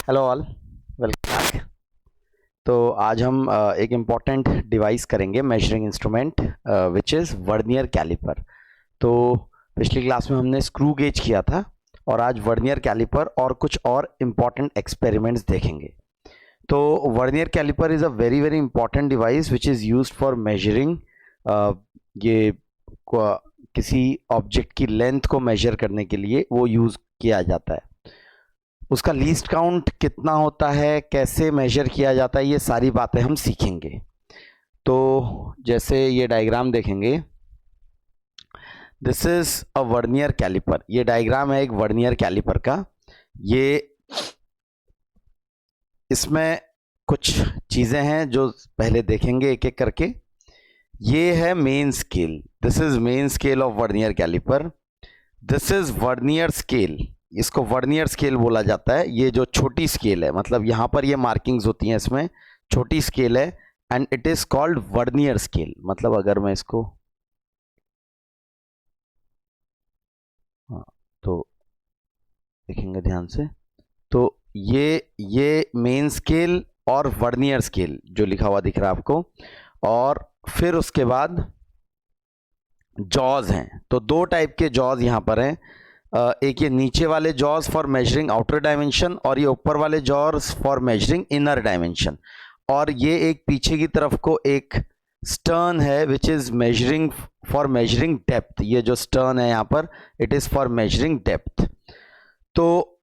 Hello all, welcome back. तो आज हम एक इम्पॉर्टेंट डिवाइस करेंगे, measuring instrument, which is vernier calliper. तो पिछली क्लास में हमने स्क्रू गेज किया था और आज वर्नियर कैलिपर और कुछ और इम्पॉर्टेंट एक्सपेरिमेंट्स देखेंगे। तो vernier calliper is a very very important device which is used for measuring ये किसी ऑब्जेक्ट की लेंथ को मेजर करने के लिए वो यूज़ किया जाता है। उसका लीस्ट काउंट कितना होता है, कैसे मेजर किया जाता है, ये सारी बातें हम सीखेंगे। तो जैसे ये डायग्राम देखेंगे, this is a vernier calliper. ये डायग्राम है एक वर्नियर कैलिपर का। ये इसमें कुछ चीजें हैं जो पहले देखेंगे एक एक करके। ये है main scale, this is main scale of vernier calliper. This is vernier scale, इसको वर्नियर स्केल बोला जाता है। ये जो छोटी स्केल है, मतलब यहां पर ये मार्किंग्स होती हैं, इसमें छोटी स्केल है and it is called vernier scale. मतलब अगर मैं इसको तो देखेंगे ध्यान से, तो ये मेन स्केल और वर्नियर स्केल जो लिखा हुआ दिख रहा है आपको। और फिर उसके बाद जॉज हैं, तो दो टाइप के जॉज यहां पर हैं। एक ये नीचे वाले jaws for measuring outer dimension और ये ऊपर वाले jaws for measuring inner dimension. और ये एक पीछे की तरफ को एक स्टर्न है which is measuring for measuring depth. ये जो स्टर्न है यहाँ पर, it is for measuring depth. तो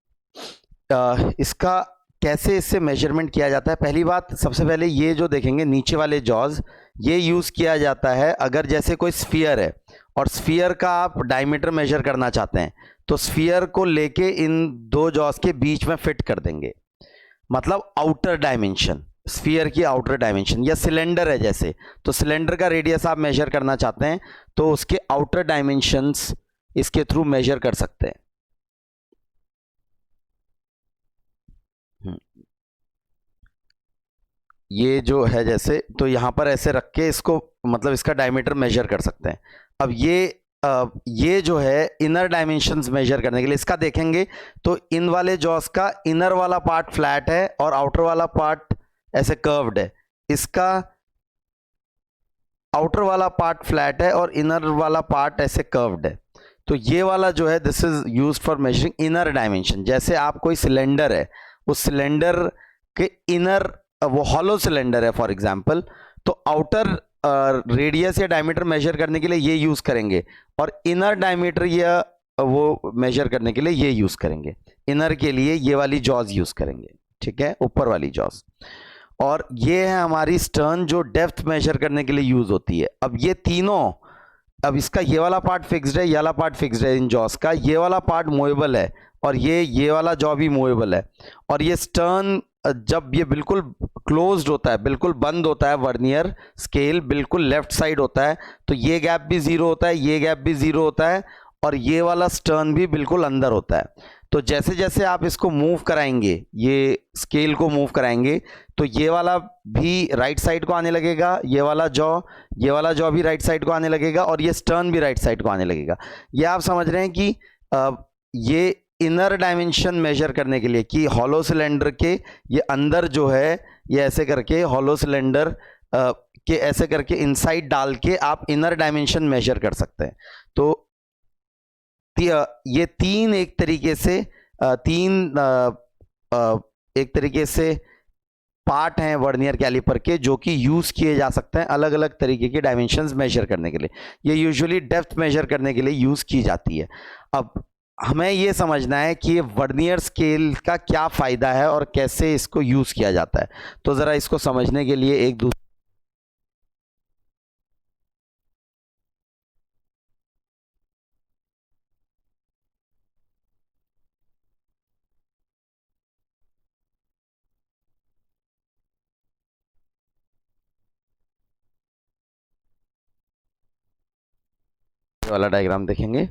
इसका कैसे इससे मेजरमेंट किया जाता है, पहली बात सबसे पहले ये जो देखेंगे नीचे वाले जॉज, ये यूज किया जाता है अगर जैसे कोई स्फीयर है और स्फीयर का आप डायमीटर मेजर करना चाहते हैं, तो स्फीयर को लेके इन दो जॉज के बीच में फिट कर देंगे। मतलब आउटर डायमेंशन, स्फीयर की आउटर डायमेंशन। या सिलेंडर है जैसे, तो सिलेंडर का रेडियस आप मेजर करना चाहते हैं तो उसके आउटर डायमेंशंस इसके थ्रू मेजर कर सकते हैं। ये जो है जैसे, तो यहां पर ऐसे रख के इसको, मतलब इसका डायमीटर मेजर कर सकते हैं। अब ये जो है इनर डायमेंशंस मेजर करने के लिए इसका देखेंगे, तो इन वाले जॉस का इनर वाला पार्ट फ्लैट है और आउटर वाला पार्ट ऐसे कर्व्ड है। इसका आउटर वाला पार्ट फ्लैट है और इनर वाला पार्ट ऐसे कर्व्ड है। तो ये वाला जो है this is use for measuring inner dimension. जैसे आप कोई सिलेंडर है, उस सिलेंडर के इनर, वो हॉलो सिलेंडर है फॉर एग्जांपल, तो आउटर रेडियस या डायमीटर मेजर करने के लिए ये यूज करेंगे और इनर डायमीटर या वो मेजर करने के लिए ये यूज करेंगे। इनर के लिए ये वाली जॉज यूज करेंगे, ठीक है, ऊपर वाली जॉज। और ये है हमारी स्टर्न जो डेप्थ मेजर करने के लिए यूज होती है। अब ये तीनों, अब इसका ये वाला पार्ट फिक्स्ड है, ये वाला पार्ट फिक्स्ड है इन जॉस का, ये वाला पार्ट मूवेबल है और ये वाला जॉ भी मूवेबल है। और ये स्टर्न जब ये बिल्कुल क्लोज्ड होता है, बिल्कुल बंद होता है, वर्नियर स्केल बिल्कुल लेफ्ट साइड होता है, तो ये गैप भी जीरो होता है, ये गैप भी जीरो होता है और ये वाला स्टर्न भी बिल्कुल अंदर होता है। तो जैसे जैसे आप इसको मूव कराएंगे, ये स्केल को मूव कराएंगे, तो ये वाला भी राइट साइड को आने लगेगा, ये वाला जॉ भी राइट साइड को आने लगेगा और ये स्टर्न भी राइट साइड को आने लगेगा। ये आप समझ रहे हैं कि ये इनर डायमेंशन मेजर करने के लिए कि हॉलो सिलेंडर के ये अंदर जो है, ये ऐसे करके हॉलो सिलेंडर के ऐसे करके इनसाइड डाल के आप इनर डायमेंशन मेजर कर सकते हैं। तो ये तीन एक तरीके से एक तरीके से पार्ट हैं वर्नियर कैलिपर के, जो कि यूज किए जा सकते हैं अलग अलग तरीके के डायमेंशंस मेजर करने के लिए। ये यूजुअली डेप्थ मेजर करने के लिए यूज की जाती है। अब हमें ये समझना है कि ये वर्नियर स्केल का क्या फायदा है और कैसे इसको यूज किया जाता है। तो जरा इसको समझने के लिए एक दूसरे वाला डायग्राम देखेंगे।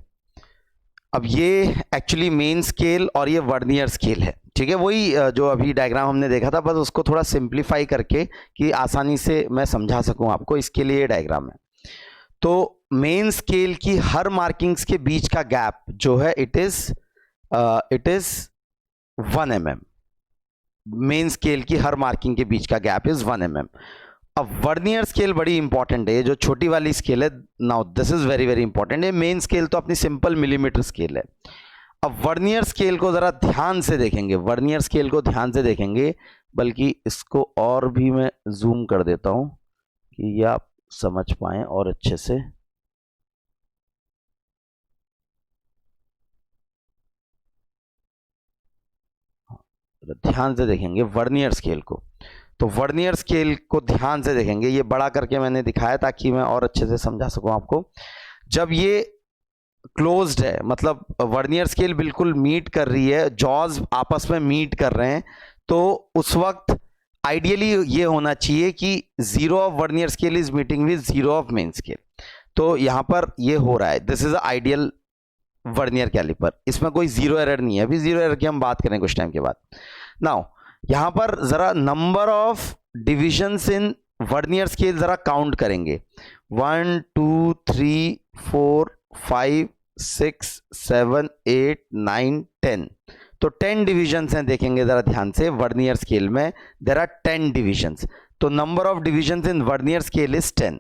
अब ये एक्चुअली मेन स्केल और ये वर्नियर स्केल है, ठीक है, वही जो अभी डायग्राम हमने देखा था, बस उसको थोड़ा सिंप्लीफाई करके कि आसानी से मैं समझा सकूं आपको, इसके लिए ये डायग्राम है। तो मेन स्केल की हर मार्किंग्स के बीच का गैप जो है it is 1 mm। Main scale की हर मार्किंग के बीच का गैप इज 1 mm। अब वर्नियर स्केल बड़ी इंपॉर्टेंट है, ये जो छोटी वाली स्केल है, now this is very very important. ये मेन स्केल तो अपनी सिंपल मिलीमीटर स्केल है। अब वर्नियर स्केल को जरा ध्यान से देखेंगे, वर्नियर स्केल को ध्यान से देखेंगे, बल्कि इसको और भी मैं जूम कर देता हूं कि ये आप समझ पाएं और अच्छे से। ध्यान से देखेंगे वर्नियर स्केल को, तो वर्नियर स्केल को ध्यान से देखेंगे। ये बड़ा करके मैंने दिखाया ताकि मैं और अच्छे से समझा सकूं आपको। जब ये क्लोज्ड है, मतलब वर्नियर स्केल बिल्कुल मीट कर रही है, जॉज आपस में मीट कर रहे हैं, तो उस वक्त आइडियली ये होना चाहिए कि 0 of vernier scale is meeting with 0 of main scale. तो यहां पर ये हो रहा है, this is ideal vernier calliper, इसमें कोई जीरो एरर नहीं है। अभी जीरो एरर की हम बात करें कुछ टाइम के बाद। नाउ यहां पर जरा number of divisions in vernier scale जरा काउंट करेंगे। 1 2 3 4 5 6 7 8 9 10, तो 10 डिविजन्स हैं, देखेंगे जरा ध्यान से वर्नियर स्केल में देयर आर 10 डिविजन्स। तो number of divisions in vernier scale is 10,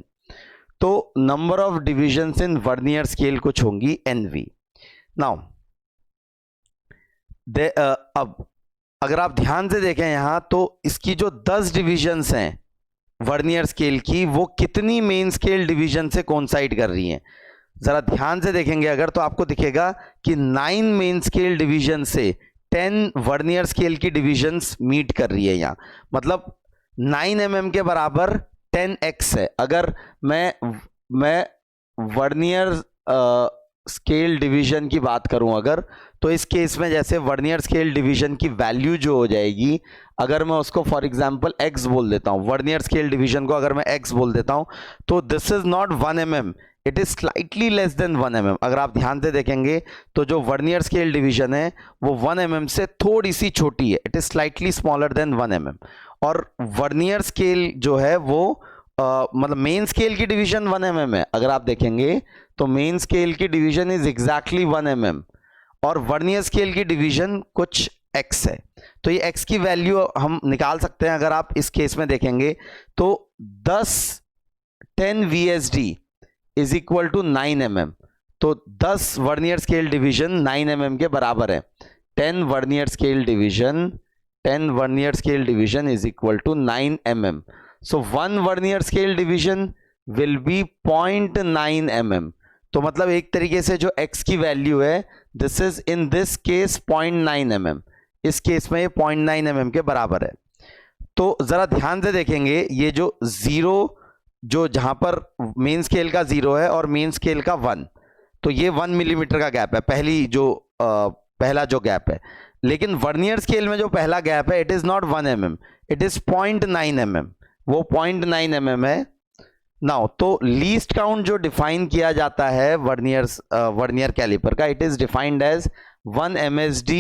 तो number of divisions in vernier scale कुछ होंगी NV। नाउ अब अगर आप ध्यान से देखें यहां, तो इसकी जो 10 डिविजन्स हैं वर्नियर स्केल की, वो कितनी मेन स्केल डिवीजन से कोइंसाइड कर रही हैं, जरा ध्यान से देखेंगे अगर, तो आपको दिखेगा कि 9 मेन स्केल डिवीजन से 10 वर्नियर स्केल की डिविजन्स मीट कर रही है यहां। मतलब 9 mm के बराबर 10x है। अगर मैं वर्नियर स्केल डिवीजन की बात करूं अगर, तो इस केस में जैसे वर्नियर स्केल डिवीजन की वैल्यू जो हो जाएगी, अगर मैं उसको फॉर एग्जांपल x बोल देता हूं, वर्नियर स्केल डिवीजन को अगर मैं x बोल देता हूं, तो this is not 1 mm, it is slightly less than 1 mm। अगर आप ध्यान से देखेंगे तो जो वर्नियर स्केल डिवीजन है वो 1 mm से थोड़ी सी छोटी है, it is slightly smaller than 1 mm। और वर्नियर स्केल जो है वो मतलब मेन स्केल की डिवीजन 1 mm है। अगर आप देखेंगे तो मेन स्केल की डिवीजन इज एग्जैक्टली 1 mm और वर्नियर स्केल की डिवीजन कुछ x है। तो ये x की वैल्यू हम निकाल सकते हैं। अगर आप इस केस में देखेंगे तो 10 VSD is equal to 9 mm, तो 10 वर्नियर स्केल डिवीजन 9 mm के बराबर है। 10 vernier scale division is equal to 9 mm। So 1 vernier scale division will be 0.9 mm। तो मतलब एक तरीके से जो x की वैल्यू है, this is in this case 0.9 mm, इस केस में ये 0.9 mm के बराबर है। तो जरा ध्यान से देखेंगे, ये जो 0, जो जहां पर मेन स्केल का 0 है और मेन स्केल का 1, तो ये 1 मिलीमीटर का गैप है, पहला जो गैप है। लेकिन वर्नियर स्केल में जो पहला गैप है, it is not 1 mm, it is 0.9 mm, वो 0.9 mm है। नाउ तो लीस्ट काउंट जो डिफाइन किया जाता है वर्नियर कैलिपर का, it is defined as 1 MSD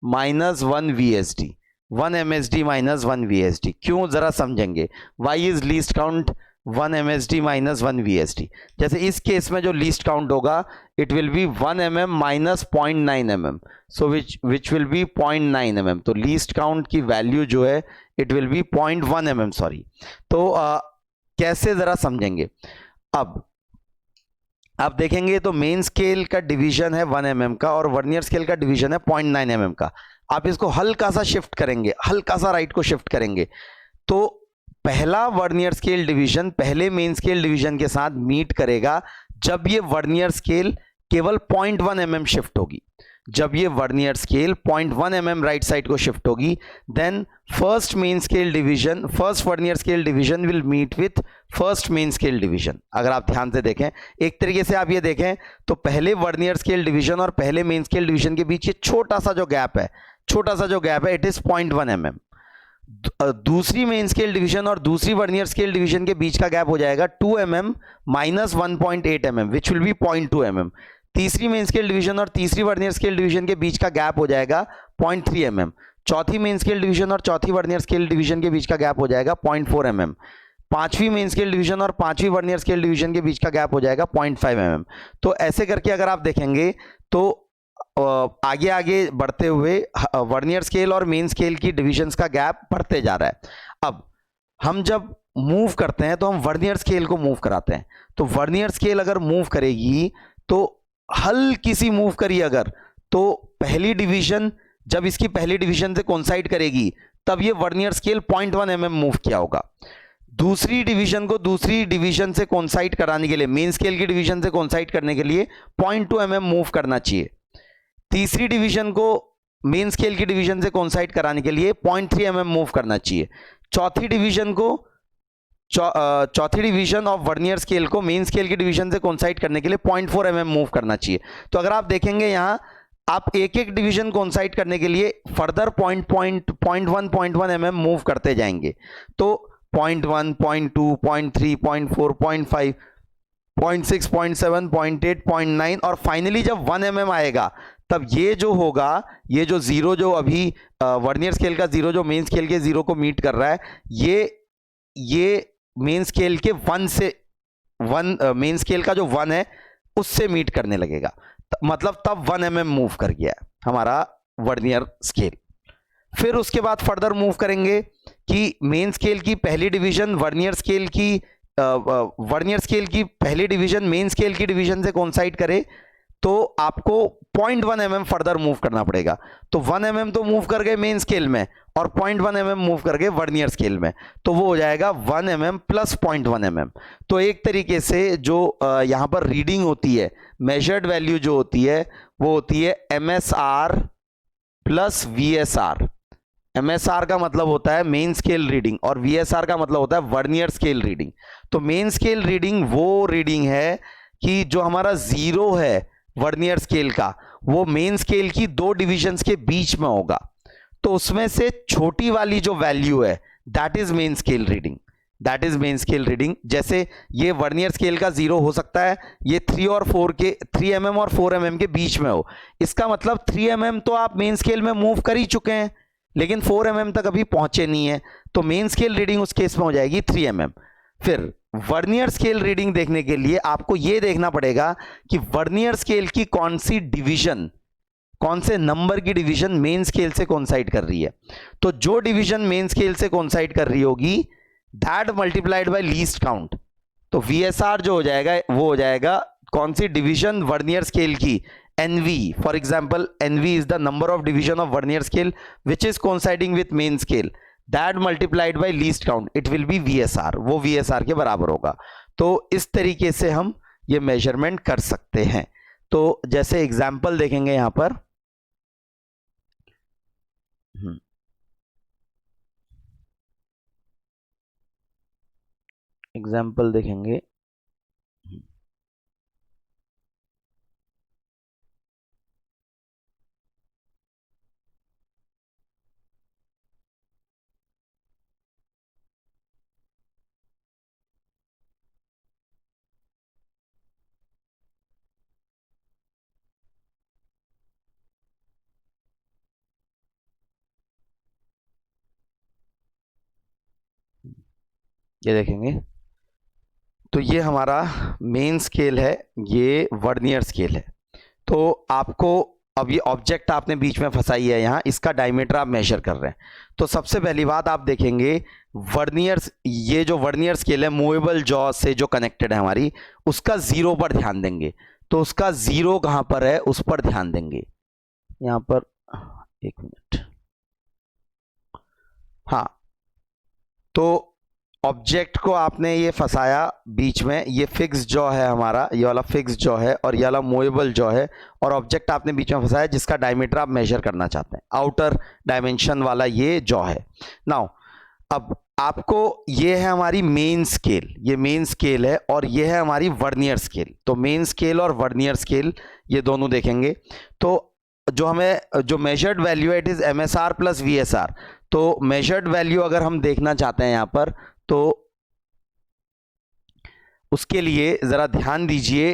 minus 1 VSD। 1 MSD minus 1 VSD क्यों, जरा समझेंगे। Why is least count 1 MSD minus 1 VSD? जैसे इस केस में जो लीस्ट काउंट होगा, it will be 1 mm minus 0.9 mm, so which will be 0.9 mm। तो least count की वैल्यू जो है it will be 0.1 mm, sorry. तो कैसे, जरा समझेंगे। अब आप देखेंगे तो मेन स्केल का डिवीजन है 1 mm का और वर्नियर स्केल का डिवीजन है 0.9 mm का। आप इसको हल्का सा शिफ्ट करेंगे, हल्का सा राइट को शिफ्ट करेंगे, तो पहला वर्नियर स्केल डिवीजन पहले मेन स्केल डिवीजन के साथ मीट करेगा जब ये वर्नियर स्केल केवल 0.1 mm शिफ्ट होगी। जब ये vernier scale 0.1 mm right side को शिफ्ट होगी, then first vernier scale division will meet with first main scale division. अगर आप ध्यान से देखें, एक तरीके से आप ये देखें तो पहले वर्नियर स्केल डिवीजन और पहले मेन स्केल डिवीजन के बीच ये छोटा सा जो गैप है, इट इज 0.1 mm। दूसरी मेन स्केल डिवीजन और दूसरी वर्नियर स्केल डिवीजन के बीच का गैप हो जाएगा 2 mm minus 1.8 mm, which will B 0.2 mm। तीसरी मेन स्केल डिवीजन और तीसरी वर्नियर स्केल डिवीजन के बीच का गैप हो जाएगा 0.3 mm। चौथी मेन स्केल डिवीजन और चौथी वर्नियर स्केल डिवीजन के बीच का गैप हो जाएगा 0.4 mm। पांचवी मेन स्केल डिवीजन और पांचवी वर्नियर स्केल डिवीजन के बीच का गैप हो जाएगा 0.5 mm। तो ऐसे करके अगर आप देखेंगे तो आगे आगे बढ़ते हुए वर्नियर स्केल और मेन स्केल की डिविजन्स का गैप बढ़ते जा रहा है। अब हम जब मूव करते हैं तो हम वर्नियर स्केल को मूव कराते हैं, तो वर्नियर स्केल अगर मूव करेगी तो हल्की सी मूव करी अगर, तो पहली डिवीजन जब इसकी पहली डिवीजन से कोइंसाइड करेगी तब ये वर्नियर स्केल 0.1 mm मूव किया होगा। दूसरी डिवीजन को दूसरी डिवीजन से कोइंसाइड कराने के लिए, मेन स्केल की डिवीजन से कोइंसाइड करने के लिए 0.2 mm मूव करना चाहिए। तीसरी डिवीजन को मेन स्केल की डिवीजन से कोइंसाइड कराने के लिए 0.3 mm मूव करना चाहिए। चौथी डिवीजन ऑफ वर्नियर स्केल को मेन स्केल की डिवीजन से कोइंसाइड करने के लिए 0.4 mm मूव करना चाहिए। तो अगर आप देखेंगे यहां आप एक एक डिवीजन कोइंसाइड करने के लिए फर्दर 0.1 mm मूव करते जाएंगे। तो 0.1, 0.2, 0.3, 0.4, 0.5, 0.6, 0.7, 0.8, 0.9 और फाइनली जब 1 mm आएगा तब ये जो होगा, ये जो जीरो जो अभी वर्नियर स्केल का जीरो जो मेन स्केल के जीरो को मीट कर रहा है, ये मेन स्केल के 1 से 1 मेन स्केल का जो 1 है उससे मीट करने लगेगा, मतलब तब 1 mm मूव कर गया हमारा वर्नियर स्केल। फिर उसके बाद फर्दर मूव करेंगे कि मेन स्केल की पहली डिवीजन वर्नियर स्केल की पहली डिवीजन मेन स्केल की डिवीजन से कोइंसाइड करे तो आपको 0.1 mm फर्दर मूव करना पड़ेगा। तो 1 mm तो मूव कर गए मेन स्केल में और 0.1 mm मूव कर गए वर्नियर स्केल में, तो वो हो जाएगा 1 mm प्लस 0.1 mm। तो एक तरीके से जो यहां पर रीडिंग होती है, मेजर्ड वैल्यू जो होती है वो होती है MSR प्लस VSR। MSR का मतलब होता है मेन स्केल रीडिंग और VSR का मतलब होता है वर्नियर स्केल रीडिंग। तो मेन स्केल रीडिंग वो रीडिंग है कि जो हमारा जीरो है वर्नियर स्केल का, वो मेन स्केल की दो डिविजन्स के बीच में होगा, तो उसमें से छोटी वाली जो वैल्यू है that is main scale reading, that is main scale reading. जैसे ये वर्नियर स्केल का जीरो हो सकता है ये 3 mm और 4 mm के बीच में हो, इसका मतलब 3 mm तो आप मेन स्केल में मूव कर ही चुके हैं लेकिन 4 mm तक अभी पहुंचे नहीं है, तो मेन स्केल रीडिंग उस केस में हो जाएगी 3 mm। फिर वर्नियर स्केल रीडिंग देखने के लिए आपको यह देखना पड़ेगा कि वर्नियर स्केल की कौन सी डिवीजन, कौन से नंबर की डिवीजन मेन स्केल से कोइंसाइड कर रही है। तो जो डिवीजन मेन स्केल से कोइंसाइड कर रही होगी that multiplied by least count, तो VSR जो हो जाएगा वो हो जाएगा कौन सी डिवीजन वर्नियर स्केल की, NV for example, NV is the number of division of vernier scale which is coinciding with main scale, that multiplied by least count, it will B VSR, वो VSR के बराबर होगा। तो इस तरीके से हम ये मेजरमेंट कर सकते हैं। तो जैसे एग्जांपल देखेंगे यहां पर, एग्जाम्पल देखेंगे, ये देखेंगे तो ये हमारा मेन स्केल है, ये वर्नियर स्केल है। तो आपको अब ये ऑब्जेक्ट आपने बीच में फंसाई है यहाँ, इसका डायमीटर आप मेजर कर रहे हैं। तो सबसे पहली बात आप देखेंगे वर्नियर, ये जो वर्नियर स्केल है मूवेबल जॉ से जो कनेक्टेड है हमारी, उसका जीरो पर ध्यान देंगे। तो उसका जीरो कहां पर है उस पर ध्यान देंगे, यहां पर, एक मिनट, हाँ। तो ऑब्जेक्ट को आपने ये फंसाया बीच में, ये फिक्स जॉ है हमारा, ये वाला फिक्स जॉ है और ये वाला मूवेबल जॉ है, और ऑब्जेक्ट आपने बीच में फंसाया जिसका डायमीटर आप मेजर करना चाहते हैं, आउटर डायमेंशन वाला ये जॉ है। नाउ अब आपको ये है हमारी मेन स्केल, ये मेन स्केल है और ये है हमारी वर्नियर स्केल। तो मेन स्केल और वर्नियर स्केल ये दोनों देखेंगे। तो जो हमें जो मेजर्ड वैल्यू है it is MSR plus VSR। तो मेजर्ड वैल्यू अगर हम देखना चाहते हैं यहां पर, तो उसके लिए जरा ध्यान दीजिए,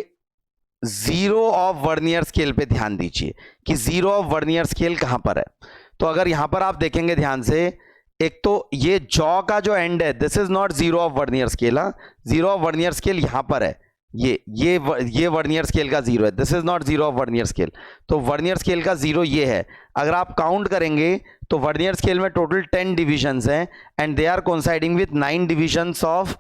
जीरो ऑफ वर्नियर स्केल पे ध्यान दीजिए कि जीरो ऑफ वर्नियर स्केल कहां पर है। तो अगर यहां पर आप देखेंगे ध्यान से, एक तो ये जॉ का जो एंड है this is not zero of vernier scale, हाँ, जीरो ऑफ वर्नियर स्केल यहां पर है, ये वर्नियर स्केल का जीरो है, this is not zero of vernier scale. तो वर्नियर स्केल का जीरो ये है। अगर आप काउंट करेंगे तो वर्नियर स्केल में टोटल 10 डिविजन्स हैं and they are coinciding with 9 divisions of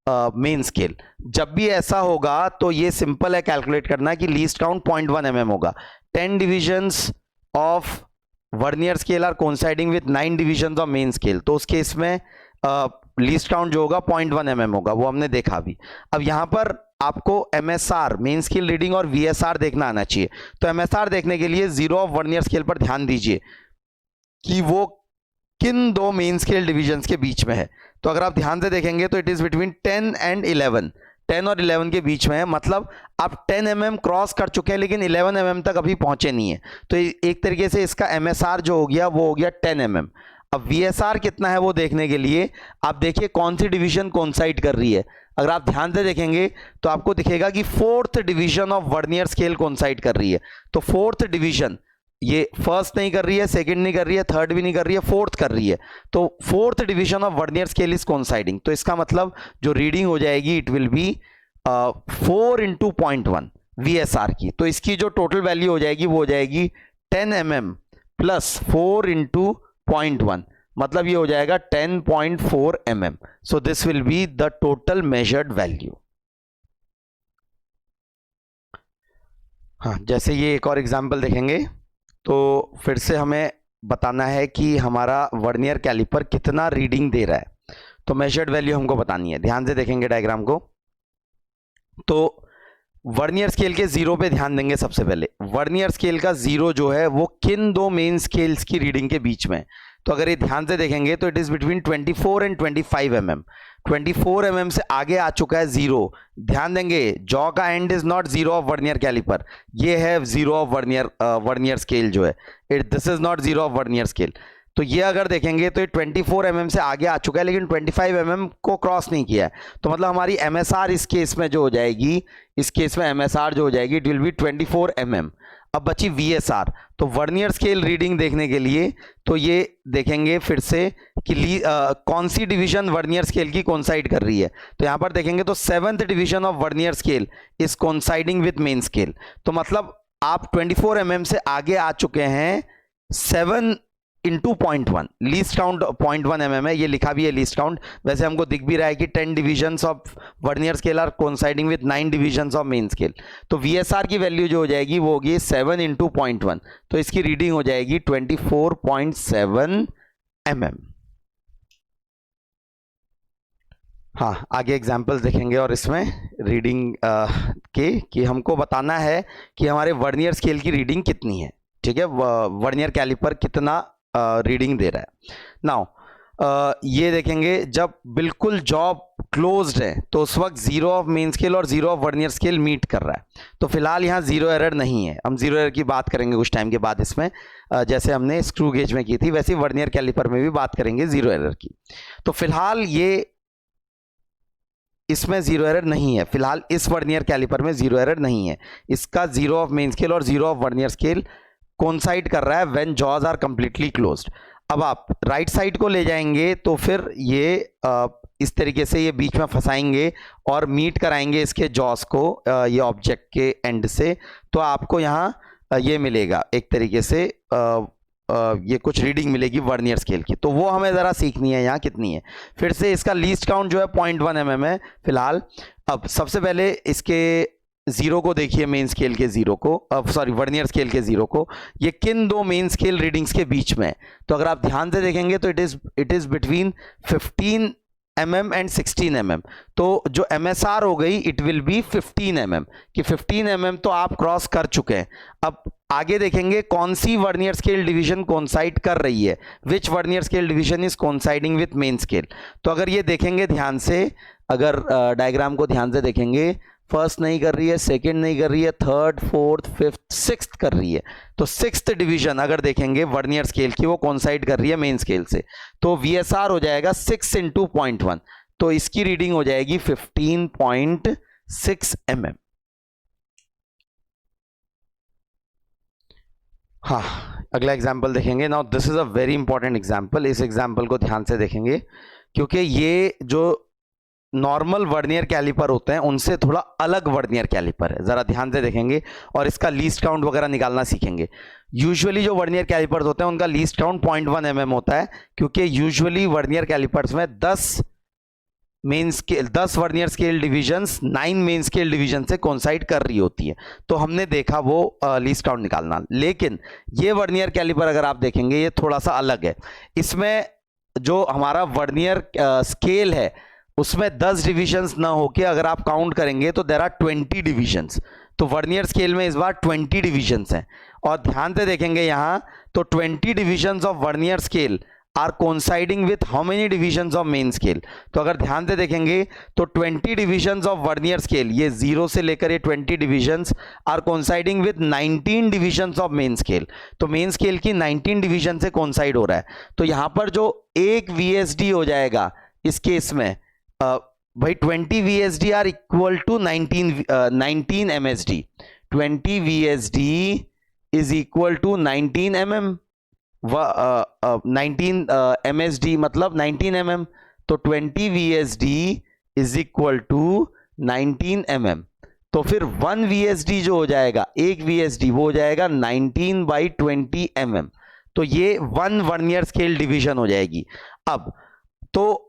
main scale. जब भी ऐसा होगा तो ये सिंपल है कैलकुलेट करना कि लीस्ट काउंट 0.1 mm होगा। 10 divisions of vernier scale are coinciding with 9 divisions of main scale, तो उस केस में लीस्ट काउंट जो होगा 0.1 mm होगा, वो हमने देखा अभी। अब यहां पर आपको MSR मेन स्केल रीडिंग और VSR देखना आना चाहिए। तो MSR देखने के लिए जीरो ऑफ वर्नियर स्केल पर ध्यान दीजिए कि वो किन दो मेन स्केल डिविजन्स के बीच में है। तो अगर आप ध्यान से देखेंगे तो इट इज बिटवीन 10 एंड 11, 10 और 11 के बीच में है। मतलब आप 10 mm क्रॉस कर चुके हैं लेकिन 11 mm तक अभी पहुंचे नहीं है। तो एक तरीके से इसका MSR जो हो गया वो हो गया 10 mm। अब VSR कितना है वो देखने के लिए आप देखिए कौन सी डिवीजन कोइंसाइड कर रही है। अगर आप ध्यान से देखेंगे तो आपको दिखेगा कि fourth division of vernier scale coincide कर रही है। तो फोर्थ डिवीजन, ये फर्स्ट नहीं कर रही है, सेकंड नहीं कर रही है, थर्ड भी नहीं कर रही है, फोर्थ कर रही है। तो fourth division of vernier scale is coinciding. तो इसका मतलब जो रीडिंग हो जाएगी it will B 4 into 0.1 VSR की। तो इसकी जो टोटल वैल्यू हो जाएगी वो हो जाएगी 10 mm प्लस 4 into 0.1, मतलब ये हो जाएगा 10.4 mm। So this will be the total measured value. हाँ, जैसे ये एक और एग्जांपल देखेंगे तो फिर से हमें बताना है कि हमारा वर्नियर कैलिपर कितना रीडिंग दे रहा है। तो मेजर्ड वैल्यू हमको बतानी है। ध्यान से देखेंगे डायग्राम को तो वर्नियर स्केल के जीरो पे ध्यान देंगे। सबसे पहले वर्नियर स्केल का जीरो जो है वो किन दो मेन स्केल्स की रीडिंग के बीच में। तो अगर ये ध्यान से देखेंगे तो it is between 24 and 25 mm। 24 mm से आगे आ चुका है जीरो। ध्यान देंगे जॉ का end is not zero of vernier calliper, ये है जीरो ऑफ वर्नियर स्केल जो है, this is not zero of vernier scale. तो ये अगर देखेंगे तो ये 24 mm से आगे आ चुका है लेकिन 25 mm को क्रॉस नहीं किया है। तो मतलब हमारी MSR इस केस में जो हो जाएगी, इस केस में MSR जो हो जाएगी इट विल बी 24 mm। अब बची VSR। तो वर्नियर स्केल रीडिंग देखने के लिए तो ये देखेंगे फिर से कि कौन सी डिवीजन वर्नियर स्केल की कोइंसाइड कर रही है। तो यहां पर देखेंगे तो 7th division of vernier scale is coinciding with main scale. तो मतलब आप 24 mm से आगे आ चुके हैं 7 into 0.1, लीस्ट काउंट 0.1 mm है, ये लिखा भी है लीस्ट काउंट। वैसे हमको दिख भी रहा है कि 10 divisions of vernier scale are coinciding with 9 divisions of main scale. तो VSR की वैल्यू जो हो जाएगी वो होगी 7 into 0.1, तो इसकी रीडिंग हो जाएगी 24.7 mm। हाँ, आगे एग्जाम्पल्स देखेंगे और इसमें रीडिंग कि हमको बताना है कि हमारे वर्नियर स्केल की रीडिंग कितनी है। ठीक है, वर्नियर कैलिपर कितना रीडिंग दे रहा है। नाउ ये देखेंगे जब बिल्कुल जॉब क्लोज्ड है तो उस वक्त जीरो ऑफ मेन स्केल और zero of vernier scale meet कर रहा है। तो फिलहाल यहाँ जीरो एरर नहीं है। हम जीरो एरर की बात करेंगे कुछ टाइम के बाद इसमें, जैसे हमने स्क्रू गेज में की थी वैसे वर्नियर कैलिपर में भी बात करेंगे जीरो एरर की। तो फिलहाल ये इसमें जीरो एरर नहीं है, फिलहाल इस वर्नियर कैलिपर में जीरो एरर नहीं है। इसका जीरो ऑफ मेन स्केल और zero of vernier scale coincide कर रहा है when jaws are completely closed. अब आप राइट साइड को ले जाएंगे तो फिर ये इस तरीके से ये बीच में फंसाएंगे और मीट कराएंगे इसके जॉस को ये ऑब्जेक्ट के एंड से। तो आपको यहाँ ये मिलेगा एक तरीके से ये कुछ रीडिंग मिलेगी वर्नियर स्केल की। तो वो हमें ज़रा सीखनी है यहाँ कितनी है। फिर से इसका लीस्ट काउंट जो है 0.1 mm है फिलहाल। अब सबसे पहले इसके जीरो को देखिए, मेन स्केल के जीरो को, सॉरी वर्नियर स्केल के जीरो को, ये किन दो मेन स्केल रीडिंग्स के बीच में है। तो अगर आप ध्यान से देखेंगे तो it is between 15 mm and 16 mm। तो जो MSR हो गई इट विल बी 15 mm कि 15 mm तो आप क्रॉस कर चुके हैं। अब आगे देखेंगे कौन सी वर्नियर स्केल डिवीजन कोइंसाइड कर रही है, which vernier scale division is coinciding with main scale. तो अगर ये देखेंगे ध्यान से, अगर डायग्राम को ध्यान से देखेंगे, फर्स्ट नहीं कर रही है, सेकंड नहीं कर रही है, थर्ड, फोर्थ, फिफ्थ, सिक्स्थ कर रही है। तो सिक्स्थ डिवीजन अगर देखेंगे वर्नियर स्केल की वो कोइंसाइड कर रही है मेन स्केल से। तो VSR हो जाएगा 6 into 0.1, तो इसकी रीडिंग हो जाएगी 15.6 mm। हाँ, अगला एग्जाम्पल देखेंगे। Now this is a very important example. इस एग्जाम्पल को ध्यान से देखेंगे क्योंकि ये जो नॉर्मल वर्नियर कैलिपर होते हैं उनसे थोड़ा अलग वर्नियर कैलिपर है, जरा ध्यान से देखेंगे और इसका लीस्ट काउंट वगैरह निकालना सीखेंगे। यूजुअली जो वर्नियर कैलिपर्स होते हैं उनका लीस्ट काउंट 0.1 mm होता है, क्योंकि यूजुअली वर्नियर कैलिपर्स में 10 vernier scale divisions 9 main scale division से कोइंसाइड कर रही होती है, तो हमने देखा वो लीस्ट काउंट निकालना। लेकिन ये वर्नियर कैलिपर अगर आप देखेंगे ये थोड़ा सा अलग है। इसमें जो हमारा वर्नियर स्केल है उसमें 10 डिविजन्स ना होके अगर आप काउंट करेंगे तो देयर आर 20 डिविजन्स। तो वर्नियर स्केल में इस बार 20 डिविजन्स हैं, और ध्यान से देखेंगे यहाँ तो 20 divisions of vernier scale are coinciding with how many divisions of main scale. तो अगर ध्यान से देखेंगे तो 20 डिविजन्स ऑफ वर्नियर स्केल, ये 0 से लेकर ये 20 divisions are coinciding with 19 divisions of main scale. तो मेन स्केल की 19 डिविजन से कोइंसाइड हो रहा है। तो यहां पर जो एक VSD हो जाएगा इस केस में भाई 20 VSD are equal to 19 MSD। 20 VSD is equal to 19 mm, 19 MSD मतलब 19 mm। तो 20 VSD is equal to 19 mm। तो फिर 1 VSD जो हो जाएगा, एक VSD वो हो जाएगा 19/20 mm। तो ये 1 वर्नियर स्केल डिवीजन हो जाएगी। अब तो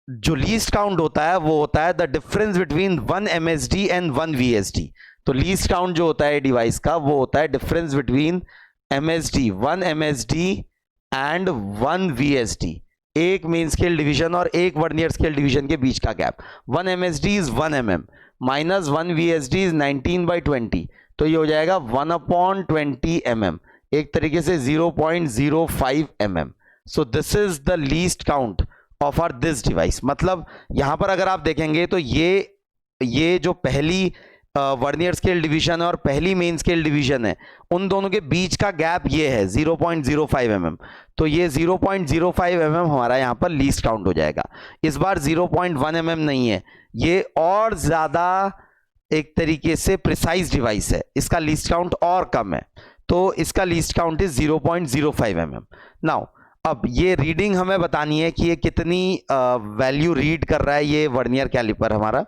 जो लीस्ट काउंट होता है वो होता है the difference between 1 MSD and 1 VSD। तो लीस्ट काउंट जो होता है डिवाइस का वो होता है difference between MSD 1 MSD and 1 VSD, एक मेन स्केल डिवीजन और एक वर्नियर स्केल डिवीजन के बीच का gap. 1 MSD is 1 mm minus 1 VSD is 19/20, तो ये हो जाएगा 1/20 mm, एक तरीके से 0.05 mm। So this is the least count of our this device. मतलब यहां पर अगर आप देखेंगे तो ये जो पहली वर्नियर स्केल डिवीजन है और पहली मेन स्केल डिवीजन है, उन दोनों के बीच का गैप ये है 0.05 mm। तो ये 0.05 mm हमारा यहां पर लीस्ट काउंट हो जाएगा। इस बार 0.1 mm नहीं है, ये और ज्यादा एक तरीके से प्रिसाइज डिवाइस है, इसका लीस्ट काउंट और कम है, तो इसका least count is 0.05 mm। Now अब ये रीडिंग हमें बतानी है कि ये कितनी वैल्यू रीड कर रहा है ये वर्नियर कैलिपर हमारा।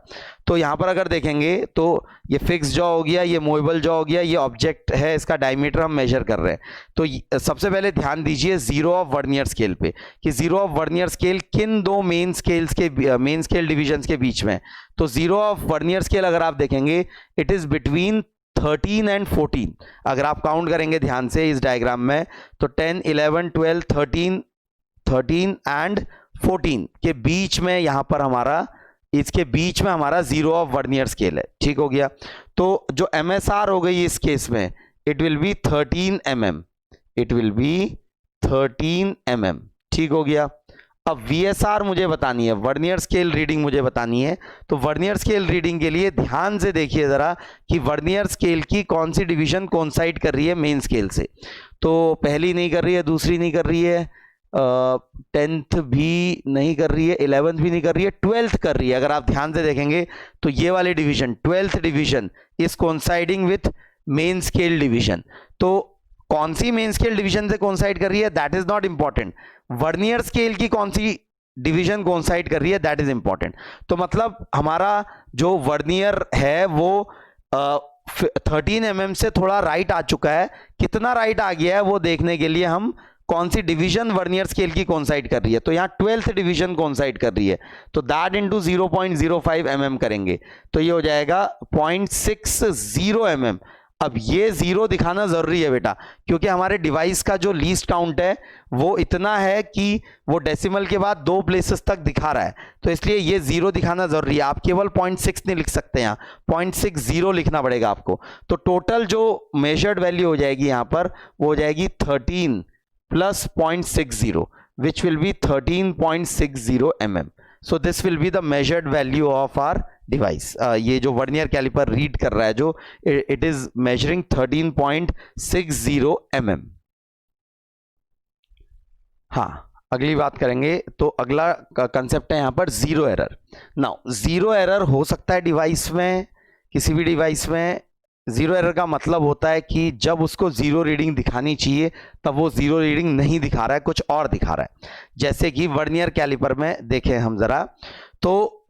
तो यहाँ पर अगर देखेंगे तो ये फिक्स जॉ हो गया, ये मूवेबल जॉ हो गया, ये ऑब्जेक्ट है, इसका डायमीटर हम मेजर कर रहे हैं। तो सबसे पहले ध्यान दीजिए जीरो ऑफ वर्नियर स्केल पे, कि जीरो ऑफ वर्नियर स्केल किन दो मेन स्केल डिविजन्स के बीच में। तो जीरो ऑफ वर्नियर स्केल अगर आप देखेंगे इट इज बिटवीन 13 एंड 14। अगर आप काउंट करेंगे ध्यान से इस डायग्राम में तो 10, 11, 12, 13 एंड 14 के बीच में यहां पर हमारा, इसके बीच में हमारा जीरो ऑफ वर्नियर स्केल है। ठीक हो गया। तो जो MSR हो गई इस केस में it will B 13 mm, it will B 13 mm। ठीक हो गया। अब VSR मुझे बतानी है, वर्नियर स्केल रीडिंग मुझे बतानी है। तो वर्नियर स्केल रीडिंग के लिए ध्यान से देखिए जरा कि वर्नियर स्केल की कौन सी डिवीजन कोइंसाइड कर रही है मेन स्केल से। तो पहली नहीं कर रही है, दूसरी नहीं कर रही है, 10th भी नहीं कर रही है, 11th भी नहीं कर रही है, 12th कर रही है। अगर आप ध्यान से देखेंगे तो ये वाली division 12th division is coinciding with main scale division. तो कौन सी मेन स्केल डिवीजन से कोइंसाइड कर रही है that is not important, vernier scale की कौन सी डिवीजन कोइंसाइड कर रही है दैट इज इंपॉर्टेंट। तो मतलब हमारा जो वर्नियर है वो 13 mm से थोड़ा राइट आ चुका है। कितना राइट आ गया है वो देखने के लिए हम कौन सी डिवीजन वर्नियर स्केल की कोइंसाइड कर रही है। तो यहाँ 12th डिवीजन कोइंसाइड कर रही है, तो दैट इनटू 0.05 mm करेंगे तो ये हो जाएगा 0.60 mm। अब ये जीरो दिखाना जरूरी है बेटा, क्योंकि हमारे डिवाइस का जो लीस्ट काउंट है वो इतना है कि वो डेसिमल के बाद 2 प्लेसेस तक दिखा रहा है, तो इसलिए ये जीरो दिखाना जरूरी है। आप केवल 0.6 नहीं लिख सकते, यहाँ 0.60 लिखना पड़ेगा आपको। तो टोटल जो मेजर्ड वैल्यू हो जाएगी यहाँ पर वो हो जाएगी 13 plus 0.60 which will be 13.60 mm। So this will be the measured value of our device. ये जो वर्नियर कैलिपर रीड कर रहा है जो इट इज मेजरिंग 13.60 mm। हाँ, अगली बात करेंगे तो अगला कंसेप्ट है यहां पर zero error. Now zero error हो सकता है डिवाइस में, किसी भी डिवाइस में जीरो एरर का मतलब होता है कि जब उसको जीरो रीडिंग दिखानी चाहिए तब वो जीरो रीडिंग नहीं दिखा रहा है, कुछ और दिखा रहा है। जैसे कि वर्नियर कैलिपर में देखें हम जरा, तो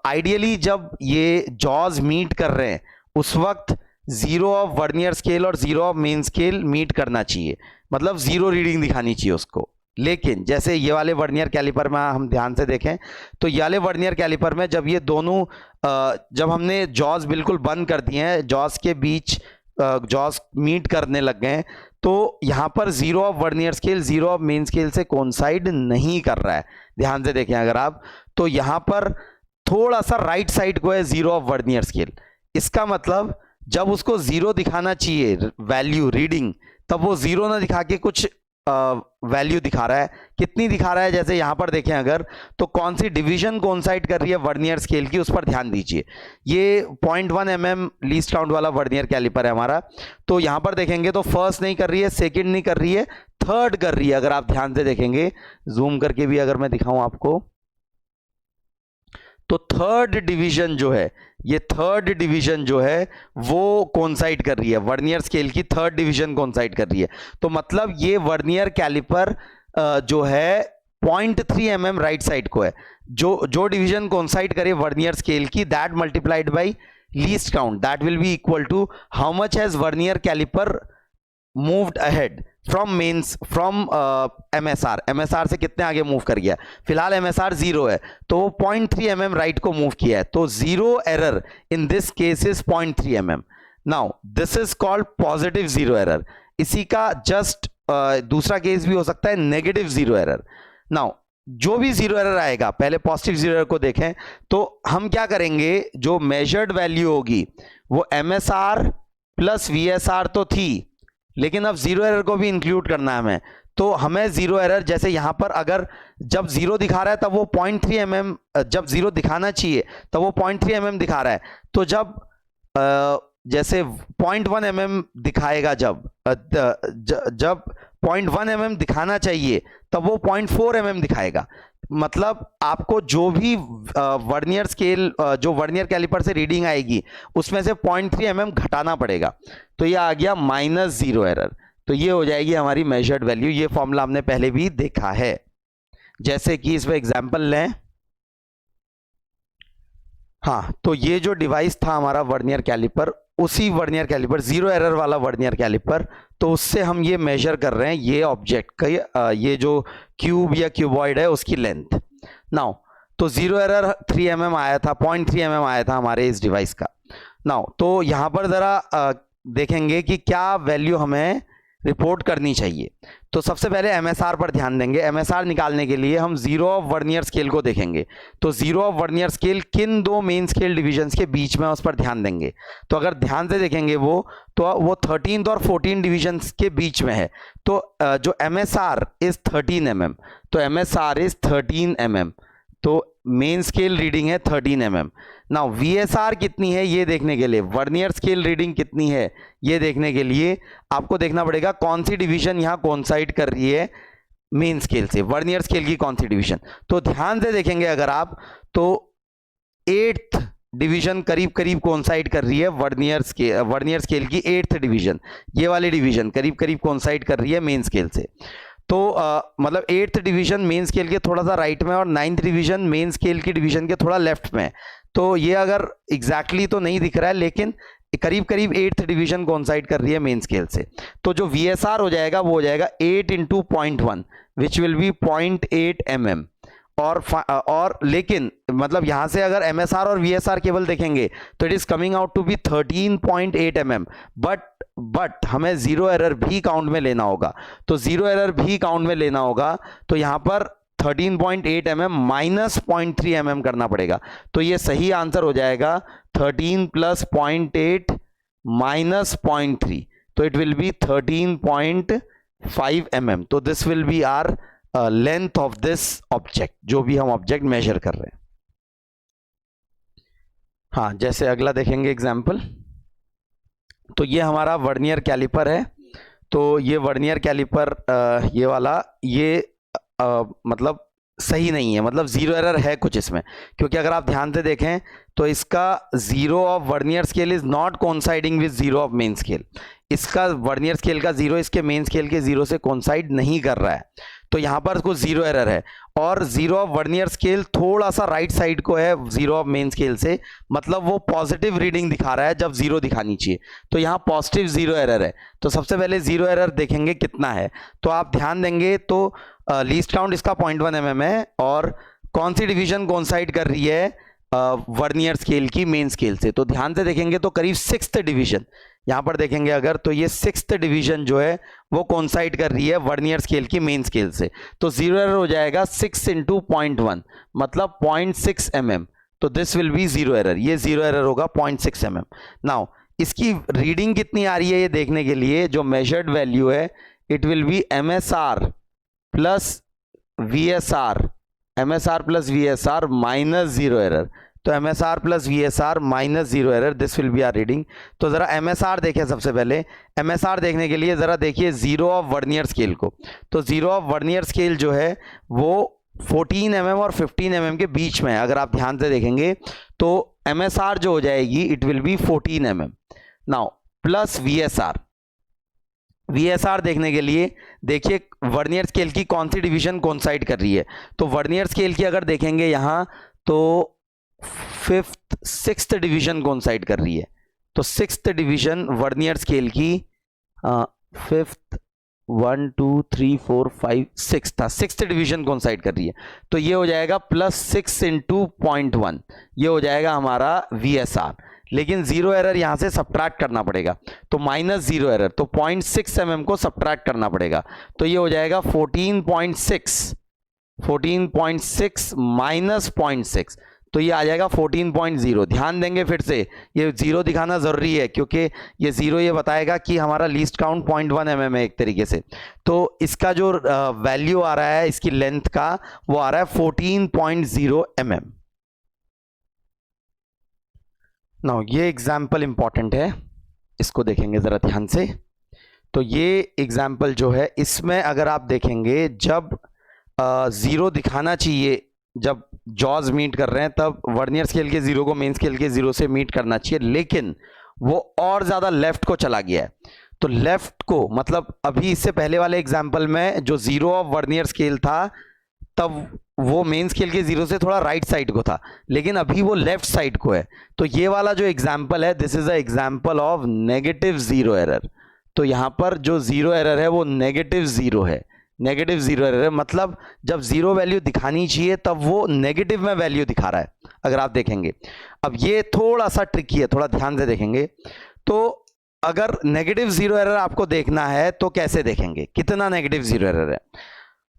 आइडियली जब ये जॉज मीट कर रहे हैं उस वक्त जीरो ऑफ वर्नियर स्केल और zero of main scale meet करना चाहिए, मतलब जीरो रीडिंग दिखानी चाहिए उसको। लेकिन जैसे ये वाले वर्नियर कैलिपर में हम ध्यान से देखें तो ये वाले वर्नियर कैलिपर में जब ये दोनों जब हमने जॉज बिल्कुल बंद कर दिए हैं, जॉज के बीच जॉज मीट करने लग गए हैं, तो यहां पर zero of vernier scale zero of main scale से कोइंसाइड नहीं कर रहा है। ध्यान से देखें अगर आप, तो यहां पर थोड़ा सा राइट साइड को है जीरो ऑफ वर्नियर स्केल। इसका मतलब जब उसको जीरो दिखाना चाहिए वैल्यू रीडिंग, तब वो जीरो ना दिखा के कुछ वैल्यू दिखा रहा है। कितनी दिखा रहा है, जैसे यहां पर देखें अगर, तो कौन सी डिवीजन कोइंसाइड कर रही है वर्नियर स्केल की, उस पर ध्यान दीजिए। ये 0.1 mm लीस्ट काउंट वाला वर्नियर कैलिपर है हमारा, तो यहां पर देखेंगे तो फर्स्ट नहीं कर रही है, सेकंड नहीं कर रही है, थर्ड कर रही है। अगर आप ध्यान से देखेंगे, जूम करके भी अगर मैं दिखाऊं आपको, तो थर्ड डिवीजन जो है, ये थर्ड डिवीजन जो है वो कोइंसाइड कर रही है, वर्नियर स्केल की थर्ड डिवीजन कोइंसाइड कर रही है। तो मतलब ये वर्नियर कैलिपर जो है 0.3 mm राइट साइड को है। जो डिवीजन कोइंसाइड करे वर्नियर स्केल की, that multiplied by least count, that will be equal to how much has vernier calliper moved ahead from MSR से कितने आगे मूव कर गया। फिलहाल MSR जीरो है तो वो 0.3 mm राइट को मूव किया है, तो zero error in this case is 0.3 mm। Now this is called positive zero error. इसी का जस्ट दूसरा केस भी हो सकता है नेगेटिव जीरो एरर। नाउ जो भी जीरो एरर आएगा, पहले पॉजिटिव जीरो एरर को देखें, तो हम क्या करेंगे, जो मेजर्ड वैल्यू होगी वो MSR प्लस VSR तो थी, लेकिन अब जीरो एरर को भी इंक्लूड करना है हमें। तो हमें जीरो एरर, जैसे यहां पर अगर जब जीरो दिखा रहा है तब वो 0.3 mm, जब जीरो दिखाना चाहिए तब वो 0.3 mm दिखा रहा है। तो जब जैसे 0.1 mm दिखाएगा, जब 0.1 mm दिखाना चाहिए तब वो 0.4 mm दिखाएगा। मतलब आपको जो भी वर्नियर स्केल, जो वर्नियर कैलिपर से रीडिंग आएगी उसमें से 0.3 mm घटाना पड़ेगा। तो ये आ गया माइनस जीरो एरर, तो ये हो जाएगी हमारी मेजर्ड वैल्यू। ये फॉर्मूला हमने पहले भी देखा है। जैसे कि इसमें एग्जांपल लें, हाँ, तो ये जो डिवाइस था हमारा वर्नियर कैलिपर, उसी वर्नियर कैलिपर जीरो एरर वाला वर्नियर कैलिपर, तो उससे हम ये मेजर कर रहे हैं ये ऑब्जेक्ट का, ये जो क्यूब या क्यूबॉइड है उसकी लेंथ। नाउ तो जीरो एरर 3 mm आया था, 0.3 mm आया था हमारे इस डिवाइस का। नाउ तो यहां पर जरा देखेंगे कि क्या वैल्यू हमें रिपोर्ट करनी चाहिए। तो सबसे पहले MSR पर ध्यान देंगे। MSR निकालने के लिए हम जीरो ऑफ वर्नियर स्केल को देखेंगे। तो जीरो ऑफ वर्नियर स्केल किन दो मेन स्केल डिविजन्स के बीच में, उस पर ध्यान देंगे। तो अगर ध्यान से देखेंगे वो 13th और 14 डिविजन्स के बीच में है। तो जो MSR इज 13 mm, तो MSR इज 13 mm, तो मेन स्केल रीडिंग है 13 mm। नाउ VSR कितनी है ये देखने के लिए, वर्नियर स्केल रीडिंग कितनी है ये देखने के लिए आपको देखना पड़ेगा कौन सी डिवीजन यहां कोइंसाइड कर रही है मेन स्केल से, वर्नियर स्केल की कौन सी डिवीजन। तो ध्यान से देखेंगे अगर आप, तो 8th डिवीजन करीब करीब कोइंसाइड कर रही है वर्नियर स्केल की 8th डिवीजन, ये वाली डिवीजन करीब करीब कोइंसाइड कर रही है मेन स्केल से। तो मतलब 8th डिवीजन मेन स्केल के थोड़ा सा राइट में और 9th डिवीजन मेन स्केल की डिवीजन के थोड़ा लेफ्ट में। तो ये अगर एग्जैक्टली तो नहीं दिख रहा है, लेकिन करीब करीब 8th डिवीजन कोइंसाइड कर रही है मेन स्केल से। तो जो VSR हो जाएगा वो हो जाएगा 8 × 0.1 विच विल बी 0.8 mm। और लेकिन मतलब यहां से अगर MSR और VSR केवल देखेंगे तो it is coming out to be 13.8 mm। But हमें जीरो एरर भी काउंट में लेना होगा। तो जीरो एरर भी काउंट में लेना होगा, तो यहां पर 13.8 mm माइनस 0.3 mm करना पड़ेगा। तो ये सही आंसर हो जाएगा 13 + 0.8 माइनस 0.3, तो इट विल बी 13.5 mm। तो this will be our length of this object, जो भी हम ऑब्जेक्ट मेजर कर रहे हैं। हाँ, जैसे अगला देखेंगे एग्जाम्पल, तो ये हमारा वर्नियर कैलिपर है। तो ये वर्नियर कैलिपर ये वाला, ये मतलब सही नहीं है, मतलब जीरो एरर है कुछ इसमें, क्योंकि अगर आप ध्यान से देखें तो इसका zero of vernier scale is not coinciding with zero of main scale. इसका वर्नियर स्केल का जीरो इसके मेन स्केल के जीरो से कोइंसाइड नहीं कर रहा है, तो यहां पर कुछ जीरो एरर है। और जीरो ऑफ वर्नियर स्केल थोड़ा सा राइट साइड को है जीरो ऑफ मेन स्केल से, मतलब वो पॉजिटिव रीडिंग दिखा रहा है जब जीरो दिखानी चाहिए, तो यहाँ पॉजिटिव जीरो एरर है। तो सबसे पहले जीरो एरर देखेंगे कितना है, तो आप ध्यान देंगे तो लीस्ट काउंट इसका 0.1 mm है, और कौन सी डिवीजन कोइंसाइड कर रही है वर्नियर स्केल की मेन स्केल से, तो ध्यान से देखेंगे तो करीब 6th डिवीजन यहां पर देखेंगे अगर, तो ये 6th डिवीजन जो है वो कोइंसाइड कर रही है वर्नियर स्केल की मेन स्केल से, तो जीरो एरर हो जाएगा 6 × 0.1 मतलब 0.6 mm, तो this will B zero error, ये जीरो एरर होगा 0.6 mm। नाउ इसकी रीडिंग कितनी आ रही है ये देखने के लिए जो मेजर्ड वैल्यू है, it will be MSR plus VSR, MSR plus VSR minus zero error, तो MSR plus VSR minus zero error, this will be our reading. तो जरा MSR देखें, सबसे पहले MSR देखने के लिए जरा देखिए जीरो ऑफ वर्नियर स्केल को, तो जीरो ऑफ वर्नियर स्केल जो है वो 14 mm और 15 mm के बीच में है, अगर आप ध्यान से देखेंगे तो MSR जो हो जाएगी it will B 14 mm। Now plus VSR देखने के लिए देखिए वर्नियर स्केल की कौन सी डिवीजन कोइंसाइड कर रही है, तो वर्नियर स्केल की अगर देखेंगे यहां तो 6th डिवीजन कोइंसाइड कर रही है, तो 6th डिवीजन वर्नियर स्केल की 5th 1 2 3 4 5 6 था, 6th डिवीजन कोइंसाइड कर रही है, तो ये हो जाएगा +6 × 0.1, ये हो जाएगा हमारा VSR। लेकिन जीरो एरर यहां से सब्ट्रैक्ट करना पड़ेगा, तो माइनस जीरो एरर, तो 0.6 mm को सब्ट्रैक्ट करना पड़ेगा, तो ये हो जाएगा 14.6 माइनस 0.6, तो ये आ जाएगा 14.0। ध्यान देंगे फिर से, ये जीरो दिखाना जरूरी है क्योंकि ये जीरो ये बताएगा कि हमारा लीस्ट काउंट 0.1 mm है एक तरीके से, तो इसका जो वैल्यू आ रहा है इसकी लेंथ का वो आ रहा है 14.0 mm। नाउ ये एग्जाम्पल इंपॉर्टेंट है, इसको देखेंगे जरा ध्यान से। तो ये एग्जाम्पल जो है इसमें अगर आप देखेंगे जब जीरो दिखाना चाहिए, जब जॉज मीट कर रहे हैं तब वर्नियर स्केल के जीरो को मेन स्केल के जीरो से मीट करना चाहिए, लेकिन वो और ज्यादा लेफ्ट को चला गया है, तो लेफ्ट को मतलब अभी इससे पहले वाले एग्जाम्पल में जो जीरो ऑफ वर्नियर स्केल था तब वो मेन स्केल के जीरो से थोड़ा राइट साइड को था, लेकिन अभी वो लेफ्ट साइड को है, तो ये वाला जो एग्जाम्पल है this is a example of negative zero error. तो यहां पर जो जीरो एरर है वो नेगेटिव जीरो है, नेगेटिव जीरो एरर है, मतलब जब जीरो वैल्यू दिखानी चाहिए तब वो नेगेटिव में वैल्यू दिखा रहा है, अगर आप देखेंगे। अब ये थोड़ा सा ट्रिकी है, थोड़ा ध्यान से देखेंगे, तो अगर नेगेटिव जीरो एरर आपको देखना है तो कैसे देखेंगे कितना नेगेटिव जीरो एरर है।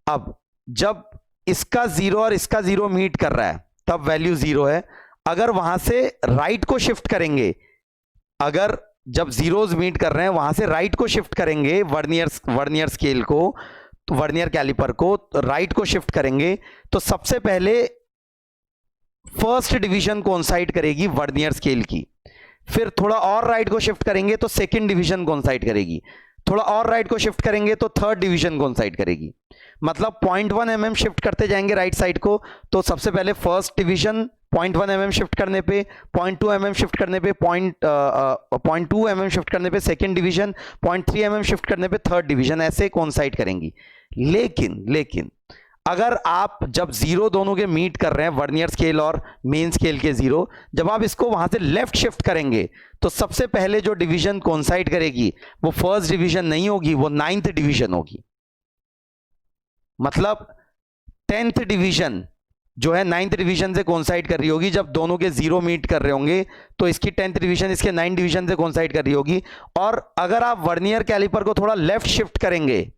अब जब इसका जीरो और इसका जीरो मीट कर रहा है तब वैल्यू जीरो है, अगर वहां से राइट को शिफ्ट करेंगे, अगर जब जीरोज मीट कर रहे हैं वहां से राइट को शिफ्ट करेंगे वर्नियर स्केल को, तो वर्नियर कैलिपर को राइट को शिफ्ट करेंगे, तो सबसे पहले फर्स्ट डिवीजन कोइंसाइड करेगी वर्नियर स्केल की, फिर थोड़ा और राइट को शिफ्ट करेंगे तो सेकंड डिवीजन कोइंसाइड करेगी, थोड़ा और राइट को शिफ्ट करेंगे तो थर्ड डिवीजन कोइंसाइड करेगी, मतलब 0.1 mm शिफ्ट करते जाएंगे राइट साइड को, तो सबसे पहले फर्स्ट डिवीजन 0.1 mm शिफ्ट करने पे, 0.2 mm शिफ्ट करने पे, 0.2 mm शिफ्ट करने पे सेकंड डिवीजन, 0.3 mm शिफ्ट करने पे थर्ड डिवीजन, ऐसे कोइंसाइड करेंगी। लेकिन अगर आप जब जीरो दोनों के मीट कर रहे हैं वर्नियर स्केल और मेन स्केल के जीरो, जब आप इसको वहां से लेफ्ट शिफ्ट करेंगे तो सबसे पहले जो डिवीजन कोइंसाइड करेगी वो फर्स्ट डिवीजन नहीं होगी, वो 9th डिवीजन होगी, मतलब 10th डिवीजन जो है 9th डिवीजन से कोइंसाइड कर रही होगी। जब दोनों के जीरो मीट कर रहे होंगे तो इसकी 10th डिवीजन इसके 9th डिवीजन से कोइंसाइड कर रही होगी। और अगर आप वर्नियर कैलिपर को थोड़ा लेफ्ट शिफ्ट करेंगे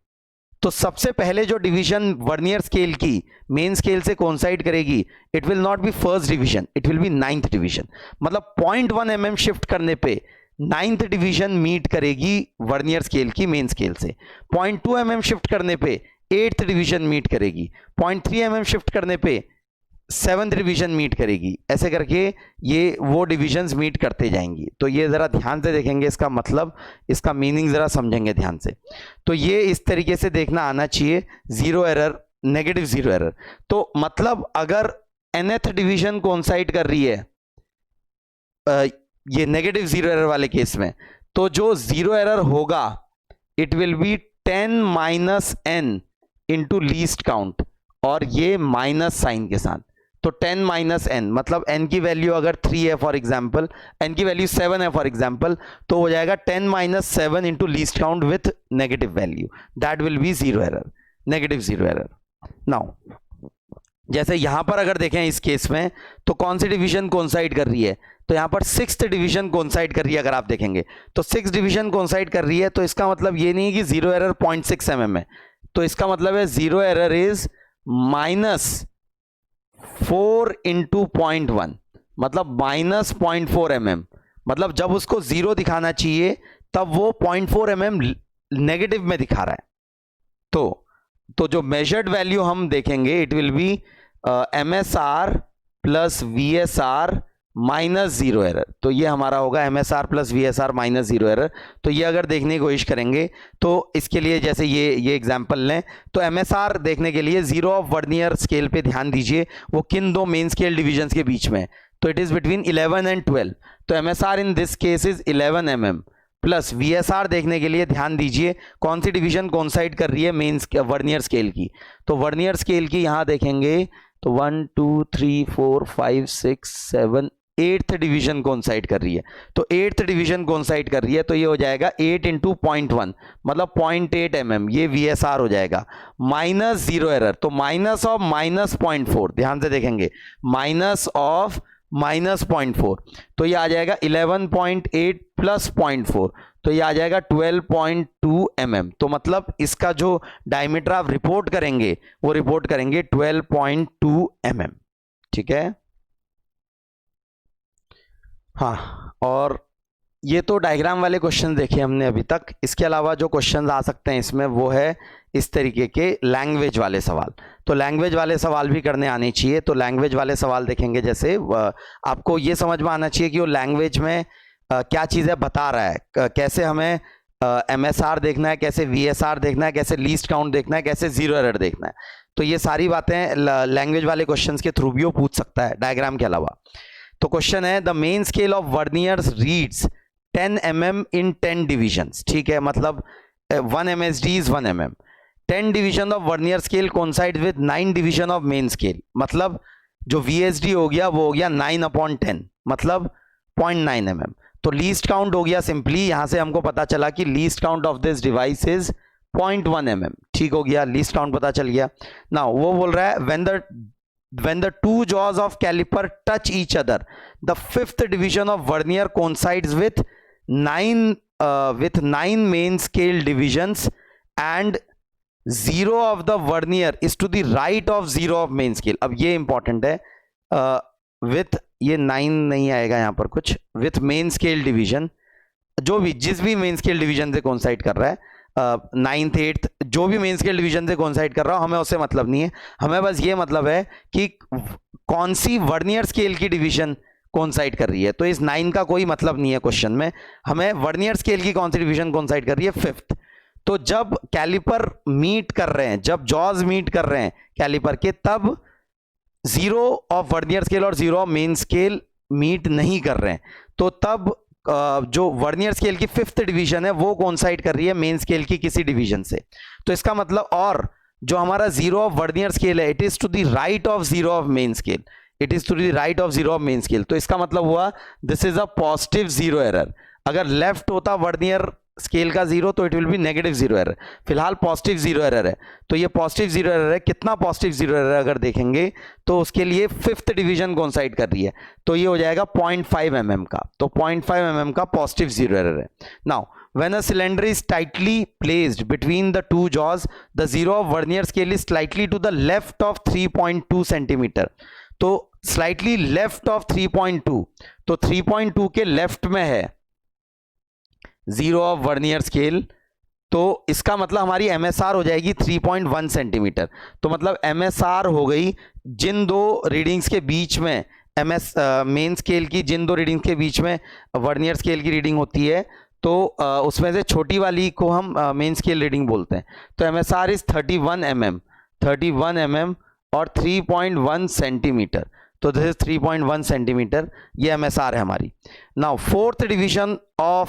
तो सबसे पहले जो डिवीजन वर्नियर स्केल की मेन स्केल से कोइंसाइड करेगी it will not be first division, it will B 9th division, मतलब 0.1 mm शिफ्ट करने पे 9th डिवीजन मीट करेगी वर्नियर स्केल की मेन स्केल से, 0.2 mm शिफ्ट करने पे 8th डिवीजन मीट करेगी, 0.3 mm शिफ्ट करने पे 7th डिवीजन मीट करेगी, ऐसे करके ये वो डिविजन्स मीट करते जाएंगी। तो ये जरा ध्यान से देखेंगे, इसका मतलब इसका मीनिंग जरा समझेंगे ध्यान से। तो ये इस तरीके से देखना आना चाहिए zero error negative zero error. तो मतलब अगर nth डिवीजन कोइंसाइड कर रही है ये नेगेटिव जीरो एरर वाले केस में, तो जो जीरो एरर होगा it will B 10 minus n into least count, और ये माइनस साइन के साथ। तो 10 माइनस n मतलब n की वैल्यू अगर 3 है फॉर एग्जांपल, n की वैल्यू 7 है फॉर एग्जांपल, तो हो जाएगा 10 minus 7 into least count with negative value, that will B zero error, negative zero error. Now जैसे यहां पर अगर देखें इस केस में, तो कौन सी डिवीजन कोइंसाइड कर रही है, तो यहां पर 6th डिवीजन कोइंसाइड कर रही है। अगर आप देखेंगे तो 6th डिवीजन कोइंसाइड कर रही है, तो इसका मतलब ये नहीं है कि जीरो एरर 0.6 mm है, तो इसका मतलब है zero error is minus 4 into 0.1, मतलब माइनस 0.4 mm। मतलब जब उसको जीरो दिखाना चाहिए तब वो 0.4 mm नेगेटिव में दिखा रहा है। तो जो मेजर्ड वैल्यू हम देखेंगे it will be MSR plus VSR minus zero error. तो ये हमारा होगा MSR plus VSR minus zero error. तो ये अगर देखने की कोशिश करेंगे तो इसके लिए जैसे ये एग्जांपल लें, तो MSR देखने के लिए जीरो ऑफ वर्नियर स्केल पे ध्यान दीजिए, वो किन दो मेन स्केल डिविजन्स के बीच में, तो इट इज बिटवीन 11 एंड 12। तो MSR in this case is 11 mm plus VSR देखने के लिए ध्यान दीजिए कौन सी डिवीजन कोइंसाइड कर रही है मेन वर्नियर स्केल की। तो वर्नियर स्केल की यहां देखेंगे तो 1 2 3 4 5 6 7 8th डिवीजन कोइंसाइड कर रही है। तो 8th डिवीजन कोइंसाइड कर रही है, तो ये हो जाएगा 8 इंटू 0.1 मतलब 0.8 mm, ये VSR हो जाएगा माइनस जीरो एरर। तो माइनस ऑफ माइनस 0.4, ध्यान से देखेंगे, माइनस ऑफ माइनस 0.4, तो ये आ जाएगा 11.8 प्लस 0.4, तो ये आ जाएगा 12.2 mm। तो मतलब इसका जो डायमीटर आप रिपोर्ट करेंगे वो रिपोर्ट करेंगे 12.2 mm। ठीक है, हाँ। और ये तो डायग्राम वाले क्वेश्चन देखे हमने अभी तक। इसके अलावा जो क्वेश्चन आ सकते हैं इसमें वो है इस तरीके के लैंग्वेज वाले सवाल। तो लैंग्वेज वाले सवाल भी करने आने चाहिए। तो लैंग्वेज वाले सवाल देखेंगे, जैसे आपको ये समझ में आना चाहिए कि वो लैंग्वेज में क्या चीज़ें बता रहा है, कैसे हमें MSR देखना है, कैसे VSR देखना है, कैसे लीस्ट काउंट देखना है, कैसे जीरो एरर देखना है। तो ये सारी बातें लैंग्वेज वाले क्वेश्चन के थ्रू भी वो पूछ सकता है डायग्राम के अलावा। तो क्वेश्चन है the main scale of verniers reads 10 mm in 10 divisions. ठीक है, मतलब 1 MSD is 1 mm। 10 division of vernier scale coincide with 9 division of main scale, मतलब जो VSD हो गया वो हो गया 9/10 मतलब 0.9 mm। तो लीस्ट काउंट हो गया सिंपली, यहां से हमको पता चला कि least count of this device is 0.1 mm। ठीक हो गया, लीस्ट काउंट पता चल गया। नाउ वो बोल रहा है when the two jaws of caliper touch each other, the 5th division of vernier coincides with 9 main scale divisions and 0 of the vernier is to the right of 0 of main scale। अब ये important है, with ये 9 नहीं आएगा यहाँ पर कुछ, with main scale division, जो भी जिस भी मेन स्केल डिवीजन से कोइंसाइड कर रहा है, 9th 8th जो भी मेन स्केल डिवीजन से कोइंसाइड कर रहा हो, हमें उससे मतलब नहीं है। हमें बस ये मतलब है कि कौन सी वर्नियर स्केल की डिवीजन कोइंसाइड कर रही है। तो इस 9 का कोई मतलब नहीं है क्वेश्चन में, हमें वर्नियर स्केल की कौन सी डिवीजन कोइंसाइड कर रही है, 5th। तो जब कैलिपर मीट कर रहे हैं, जब जॉज मीट कर रहे हैं कैलिपर के, तब 0 ऑफ वर्नियर स्केल और 0 ऑफ मेन स्केल मीट नहीं कर रहे हैं, तो तब जो वर्नियर स्केल की 5th डिवीजन है वो कोइंसाइड कर रही है मेन स्केल की किसी डिवीजन से। तो इसका मतलब, और जो हमारा 0 ऑफ वर्नियर स्केल है it is to the right of 0 of main scale, it is to the right of 0 of main scale. तो इसका मतलब हुआ this is a positive zero error. अगर लेफ्ट होता वर्नियर स्केल का 0 तो it will be negative zero error. फिलहाल positive zero error है, तो ये पॉजिटिव जीरो एरर है। कितना पॉजिटिव जीरो एरर अगर देखेंगे तो उसके लिए 5th डिवीजन कोइंसाइड कर रही है, तो ये हो जाएगा 0.5 mm का। तो 0.5 mm का पॉजिटिव जीरो एरर है। Now when a cylinder is tightly placed between the two jaws, the 0 of vernier scale is slightly to the left of 3.2 centimeter। तो slightly left of 3.2, तो 3.2 के लेफ्ट में है 0 of vernier scale, तो इसका मतलब हमारी MSR हो जाएगी 3.1 सेंटीमीटर। तो मतलब MSR हो गई जिन दो रीडिंग्स के बीच में, मेन स्केल की जिन दो रीडिंग्स के बीच में वर्नियर स्केल की रीडिंग होती है, तो उसमें से छोटी वाली को हम मेन स्केल रीडिंग बोलते हैं। तो MSR इज 31 mm। 31 mm और 3.1 सेंटीमीटर। तो दिस इज 3.1 सेंटीमीटर, ये MSR है हमारी। Now fourth division of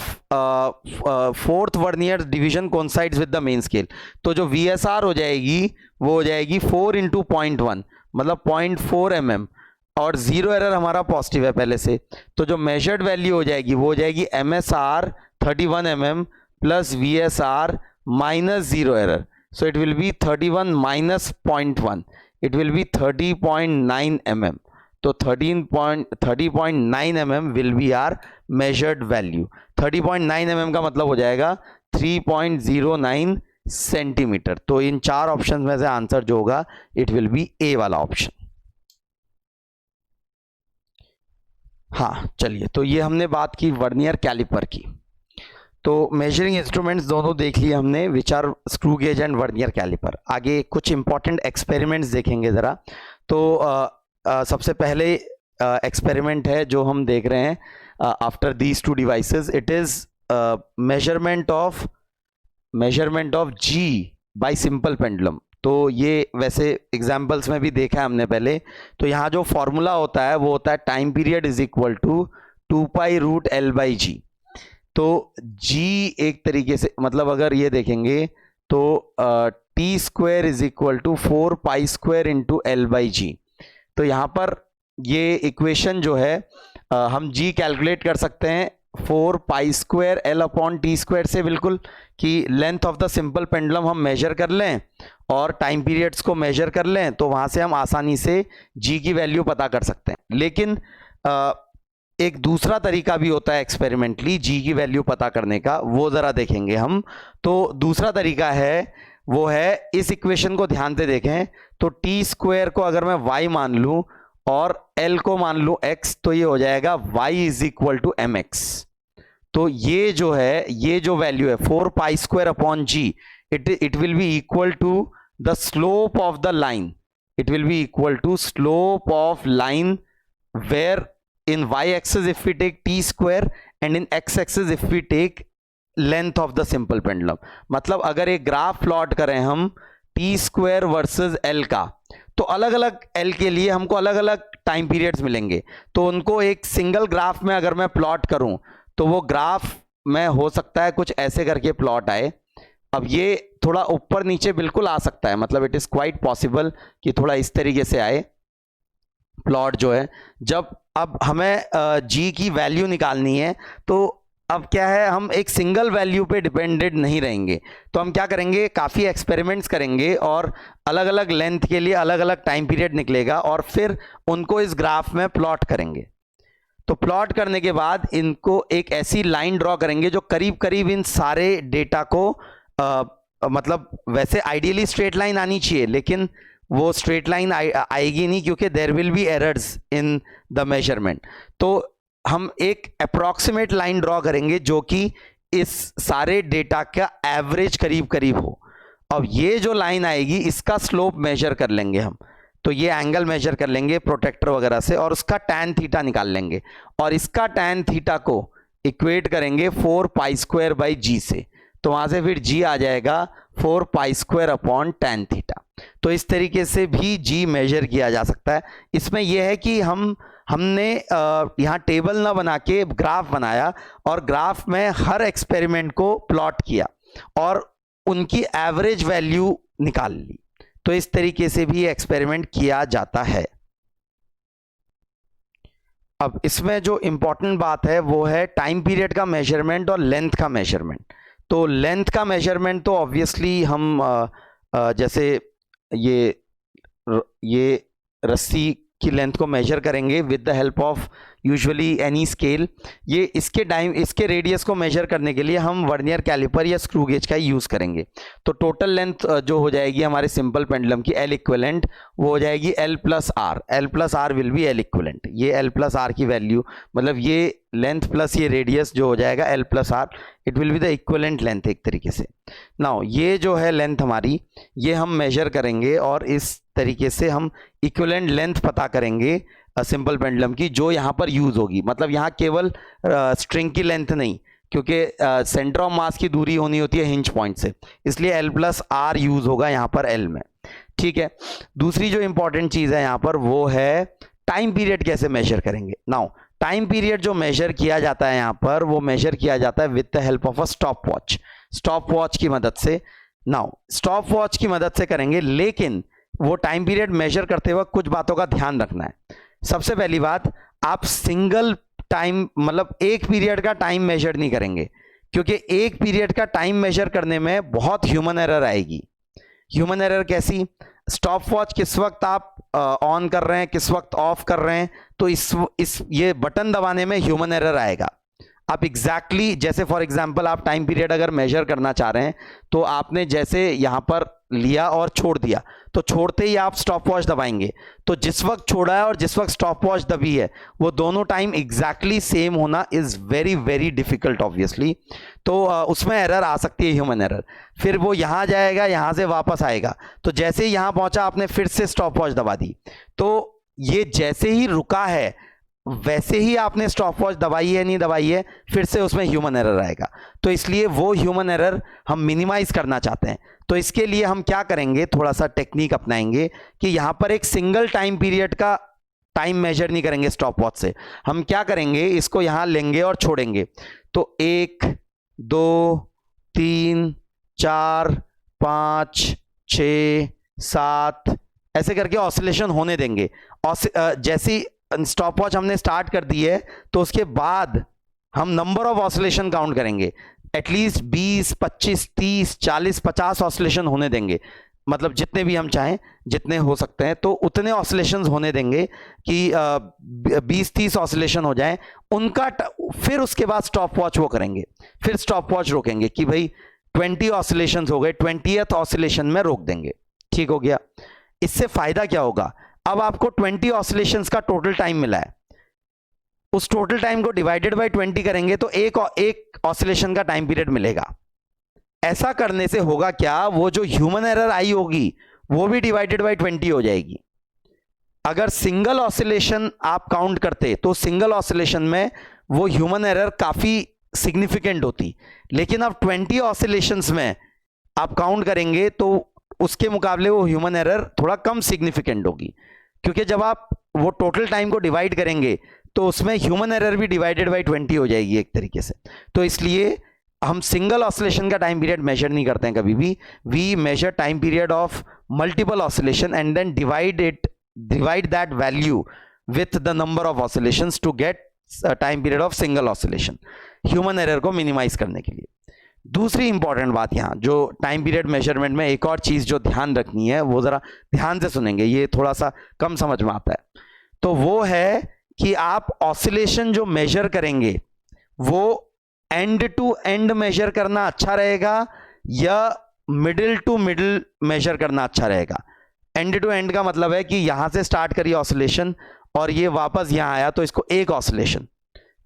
fourth vernier division coincides with the main scale. तो जो VSR हो जाएगी वो हो जाएगी 4 × 0.1 मतलब 0.4 mm, और जीरो एरर हमारा पॉजिटिव है पहले से। तो जो मेजर्ड वैल्यू हो जाएगी वो हो जाएगी MSR 31 mm plus VSR minus zero error. So it will be 31 minus 0.1, it will be 30.9 mm। तो 30.9 mm will be our measured value. 30.9 mm का मतलब हो जाएगा 3.09 सेंटीमीटर। तो इन चार ऑप्शन में से आंसर जो होगा इट विल बी ए वाला ऑप्शन। हाँ चलिए, तो ये हमने बात की वर्नियर कैलिपर की। तो मेजरिंग इंस्ट्रूमेंट्स दोनों देख लिए हमने, which are screw gauge and vernier calliper. आगे कुछ इंपॉर्टेंट एक्सपेरिमेंट्स देखेंगे ज़रा। तो सबसे पहले एक्सपेरिमेंट है जो हम देख रहे हैं after these two devices, it is measurement of g by simple pendulum. तो ये वैसे एग्जाम्पल्स में भी देखा है हमने पहले। तो यहाँ जो फॉर्मूला होता है वो होता है time period is equal to 2π√L/g। तो g एक तरीके से मतलब अगर ये देखेंगे तो t² is equal to 4π² × L/g। तो यहाँ पर ये इक्वेशन जो है हम g कैलकुलेट कर सकते हैं 4π² L/t² से, बिल्कुल कि length of the simple pendulum हम मेजर कर लें और टाइम पीरियड्स को मेजर कर लें, तो वहां से हम आसानी से g की वैल्यू पता कर सकते हैं। लेकिन एक दूसरा तरीका भी होता है एक्सपेरिमेंटली g की वैल्यू पता करने का, वो जरा देखेंगे हम। तो दूसरा तरीका है वो है, इस इक्वेशन को ध्यान से देखें। तो t² को अगर मैं y मान लूं और L को मान लूं x, तो ये हो जाएगा y is equal to mx। तो ये जो है, ये जो वैल्यू है 4π²/g, it will be equal to the slope of the line. It will be equal to slope of line where in y-axis if we take t² and in x-axis if we take length of the simple pendulum. मतलब अगर एक graph plot करें हम t² versus L का, तो अलग अलग L के लिए हमको अलग अलग टाइम पीरियड्स मिलेंगे। तो उनको एक सिंगल ग्राफ में अगर मैं प्लॉट करूं तो वो ग्राफ में हो सकता है कुछ ऐसे करके प्लॉट आए। अब ये थोड़ा ऊपर नीचे बिल्कुल आ सकता है, मतलब इट इज क्वाइट पॉसिबल कि थोड़ा इस तरीके से आए प्लॉट जो है। जब अब हमें g की वैल्यू निकालनी है, तो अब क्या है, हम एक सिंगल वैल्यू पे डिपेंडेंट नहीं रहेंगे। तो हम क्या करेंगे, काफ़ी एक्सपेरिमेंट्स करेंगे और अलग अलग लेंथ के लिए अलग अलग टाइम पीरियड निकलेगा और फिर उनको इस ग्राफ में प्लॉट करेंगे। तो प्लॉट करने के बाद इनको एक ऐसी लाइन ड्रॉ करेंगे जो करीब करीब इन सारे डेटा को मतलब वैसे आइडियली स्ट्रेट लाइन आनी चाहिए, लेकिन वो स्ट्रेट लाइन आएगी नहीं क्योंकि there will be errors in the measurement. तो हम एक अप्रॉक्सीमेट लाइन ड्रॉ करेंगे जो कि इस सारे डेटा का एवरेज करीब करीब हो। अब ये जो लाइन आएगी इसका स्लोप मेजर कर लेंगे हम। तो ये एंगल मेजर कर लेंगे प्रोटेक्टर वगैरह से और उसका tan थीटा निकाल लेंगे और इसका tan थीटा को इक्वेट करेंगे 4π²/g से। तो वहां से फिर g आ जाएगा 4π² tan थीटा। तो इस तरीके से भी g मेजर किया जा सकता है। इसमें यह है कि हमने यहाँ टेबल ना बना के ग्राफ बनाया और ग्राफ में हर एक्सपेरिमेंट को प्लॉट किया और उनकी एवरेज वैल्यू निकाल ली। तो इस तरीके से भी एक्सपेरिमेंट किया जाता है। अब इसमें जो इंपॉर्टेंट बात है वो है टाइम पीरियड का मेजरमेंट और लेंथ का मेजरमेंट। तो लेंथ का मेजरमेंट तो ऑब्वियसली हम जैसे ये रस्सी की लेंथ को मेजर करेंगे with the help of usually any scale. ये इसके रेडियस को मेजर करने के लिए हम वर्नियर कैलिपर या स्क्रू गेज का यूज करेंगे। तो टोटल लेंथ जो हो जाएगी हमारे सिंपल पेंडुलम की L इक्विवेलेंट, वो हो जाएगी L+R। L+R will be L equivalent. ये L+R की वैल्यू मतलब ये लेंथ प्लस ये रेडियस जो हो जाएगा L+R, it will be the equivalent length एक तरीके से। नाउ ये जो है लेंथ हमारी, ये हम मेजर करेंगे और इस तरीके से हम इक्विवेलेंट लेंथ पता करेंगे सिंपल पेंडुलम की जो यहाँ पर यूज होगी। मतलब यहाँ केवल स्ट्रिंग की लेंथ नहीं, क्योंकि सेंटर ऑफ मास की दूरी होनी होती है हिंज पॉइंट से, इसलिए L+R यूज होगा यहाँ पर L में। ठीक है। दूसरी जो इंपॉर्टेंट चीज है यहां पर वो है टाइम पीरियड कैसे मेजर करेंगे। नाउ टाइम पीरियड जो मेजर किया जाता है यहां पर वो मेजर किया जाता है with the help of a stop watch, stop watch की मदद से। नाउ स्टॉप वॉच की मदद से करेंगे, लेकिन वो टाइम पीरियड मेजर करते वक्त कुछ बातों का ध्यान रखना है। सबसे पहली बात, आप सिंगल टाइम मतलब एक पीरियड का टाइम मेजर नहीं करेंगे, क्योंकि एक पीरियड का टाइम मेजर करने में बहुत ह्यूमन एरर आएगी। ह्यूमन एरर कैसी? स्टॉप वॉच किस वक्त आप ऑन कर रहे हैं, किस वक्त ऑफ कर रहे हैं, तो इस ये बटन दबाने में ह्यूमन एरर आएगा। आप एग्जैक्टली जैसे फॉर एग्जांपल आप टाइम पीरियड अगर मेजर करना चाह रहे हैं तो आपने जैसे यहां पर लिया और छोड़ दिया, तो छोड़ते ही आप स्टॉप वॉच दबाएंगे, तो जिस वक्त छोड़ा है और जिस वक्त स्टॉप वॉच दबी है वो दोनों टाइम एग्जैक्टली सेम होना is very very difficult obviously. तो उसमें एरर आ सकती है, ह्यूमन एरर। फिर वो यहां जाएगा, यहां से वापस आएगा, तो जैसे ही यहां पहुंचा आपने फिर से स्टॉप वॉच दबा दी, तो ये जैसे ही रुका है वैसे ही आपने स्टॉप वॉच दबाई है नहीं दबाई है, फिर से उसमें ह्यूमन एरर आएगा। तो इसलिए वो ह्यूमन एरर हम मिनिमाइज करना चाहते हैं। तो इसके लिए हम क्या करेंगे, थोड़ा सा टेक्निक अपनाएंगे कि यहां पर एक सिंगल टाइम पीरियड का टाइम मेजर नहीं करेंगे स्टॉप वॉच से। हम क्या करेंगे, इसको यहां लेंगे और छोड़ेंगे, तो 1 2 3 4 5 6 7 ऐसे करके ऑसिलेशन होने देंगे। जैसी स्टॉप वॉच हमने स्टार्ट कर दी है तो उसके बाद हम नंबर ऑफ ऑसिलेशन काउंट करेंगे, एटलीस्ट 20 25 30 40 50 ऑसिलेशन होने देंगे, मतलब जितने भी हम चाहें जितने हो सकते हैं तो उतने ऑसिलेशंस होने देंगे कि 20-30 ऑसिलेशन हो जाएं उनका। फिर उसके बाद स्टॉप वॉच वो करेंगे, फिर स्टॉप वॉच रोकेंगे कि भाई 20 ऑसिलेशंस हो गए, 20th ऑसिलेशन में रोक देंगे। ठीक हो गया। इससे फायदा क्या होगा, अब आपको 20 ऑसिलेशंस का टोटल टाइम मिला है, उस टोटल टाइम को डिवाइडेड बाय 20 करेंगे तो एक ऑसिलेशन का टाइम पीरियड मिलेगा। ऐसा करने से होगा क्या, वो जो ह्यूमन एरर आई होगी वो भी डिवाइडेड बाय 20 हो जाएगी। अगर सिंगल ऑसिलेशन आप काउंट करते तो सिंगल ऑसिलेशन में वो ह्यूमन एरर काफी सिग्निफिकेंट होती, लेकिन अब 20 ऑसिलेशंस में आप काउंट करेंगे तो उसके मुकाबले वो ह्यूमन एरर थोड़ा कम सिग्निफिकेंट होगी, क्योंकि जब आप वो टोटल टाइम को डिवाइड करेंगे तो उसमें ह्यूमन एरर भी डिवाइडेड बाय 20 हो जाएगी एक तरीके से। तो इसलिए हम सिंगल ऑसिलेशन का टाइम पीरियड मेजर नहीं करते हैं कभी भी, we measure time period of multiple oscillation and then divide that value with the number of oscillations to get time period of single oscillation, human error को minimise करने के लिए। दूसरी इंपॉर्टेंट बात यहां जो टाइम पीरियड मेजरमेंट में एक और चीज जो ध्यान रखनी है, वो जरा ध्यान से सुनेंगे, ये थोड़ा सा कम समझ में आता है, तो वो है कि आप ऑसिलेशन जो मेजर करेंगे वो एंड टू एंड मेजर करना अच्छा रहेगा या मिडिल टू मिडिल मेजर करना अच्छा रहेगा। एंड टू एंड का मतलब है कि यहां से स्टार्ट करिए ऑसिलेशन और ये वापस यहां आया तो इसको एक ऑसिलेशन,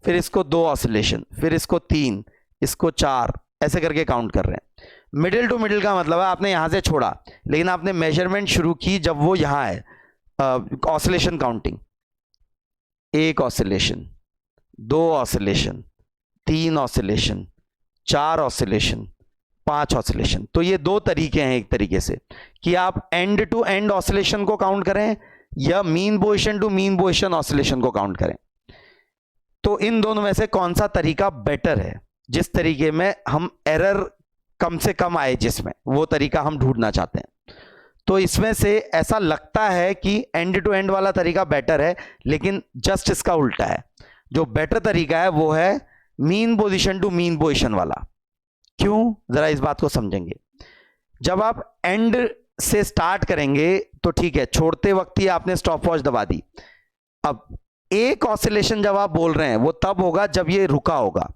फिर इसको 2 ऑसिलेशन, फिर इसको 3, इसको 4, ऐसे करके काउंट कर रहे हैं। मिडिल टू मिडिल का मतलब है आपने यहां से छोड़ा लेकिन आपने मेजरमेंट शुरू की जब वो यहां है, oscillation counting, 1 oscillation, 2 oscillation, 3 oscillation, 4 oscillation, 5 oscillation. तो ये 2 तरीके हैं एक तरीके से कि आप एंड टू एंड ऑसिलेशन को काउंट करें या mean position to mean position oscillation को काउंट करें। तो इन दोनों में से कौन सा तरीका बेटर है, जिस तरीके में हम एरर कम से कम आए, जिसमें वो तरीका हम ढूंढना चाहते हैं। तो इसमें से ऐसा लगता है कि एंड टू एंड वाला तरीका बेटर है, लेकिन जस्ट इसका उल्टा है। जो बेटर तरीका है वो है mean position to mean position वाला। क्यों, जरा इस बात को समझेंगे। जब आप एंड से स्टार्ट करेंगे तो ठीक है, छोड़ते वक्त ही आपने स्टॉप वॉच दबा दी। अब एक ऑसिलेशन जब आप बोल रहे हैं वो तब होगा जब ये रुका होगा,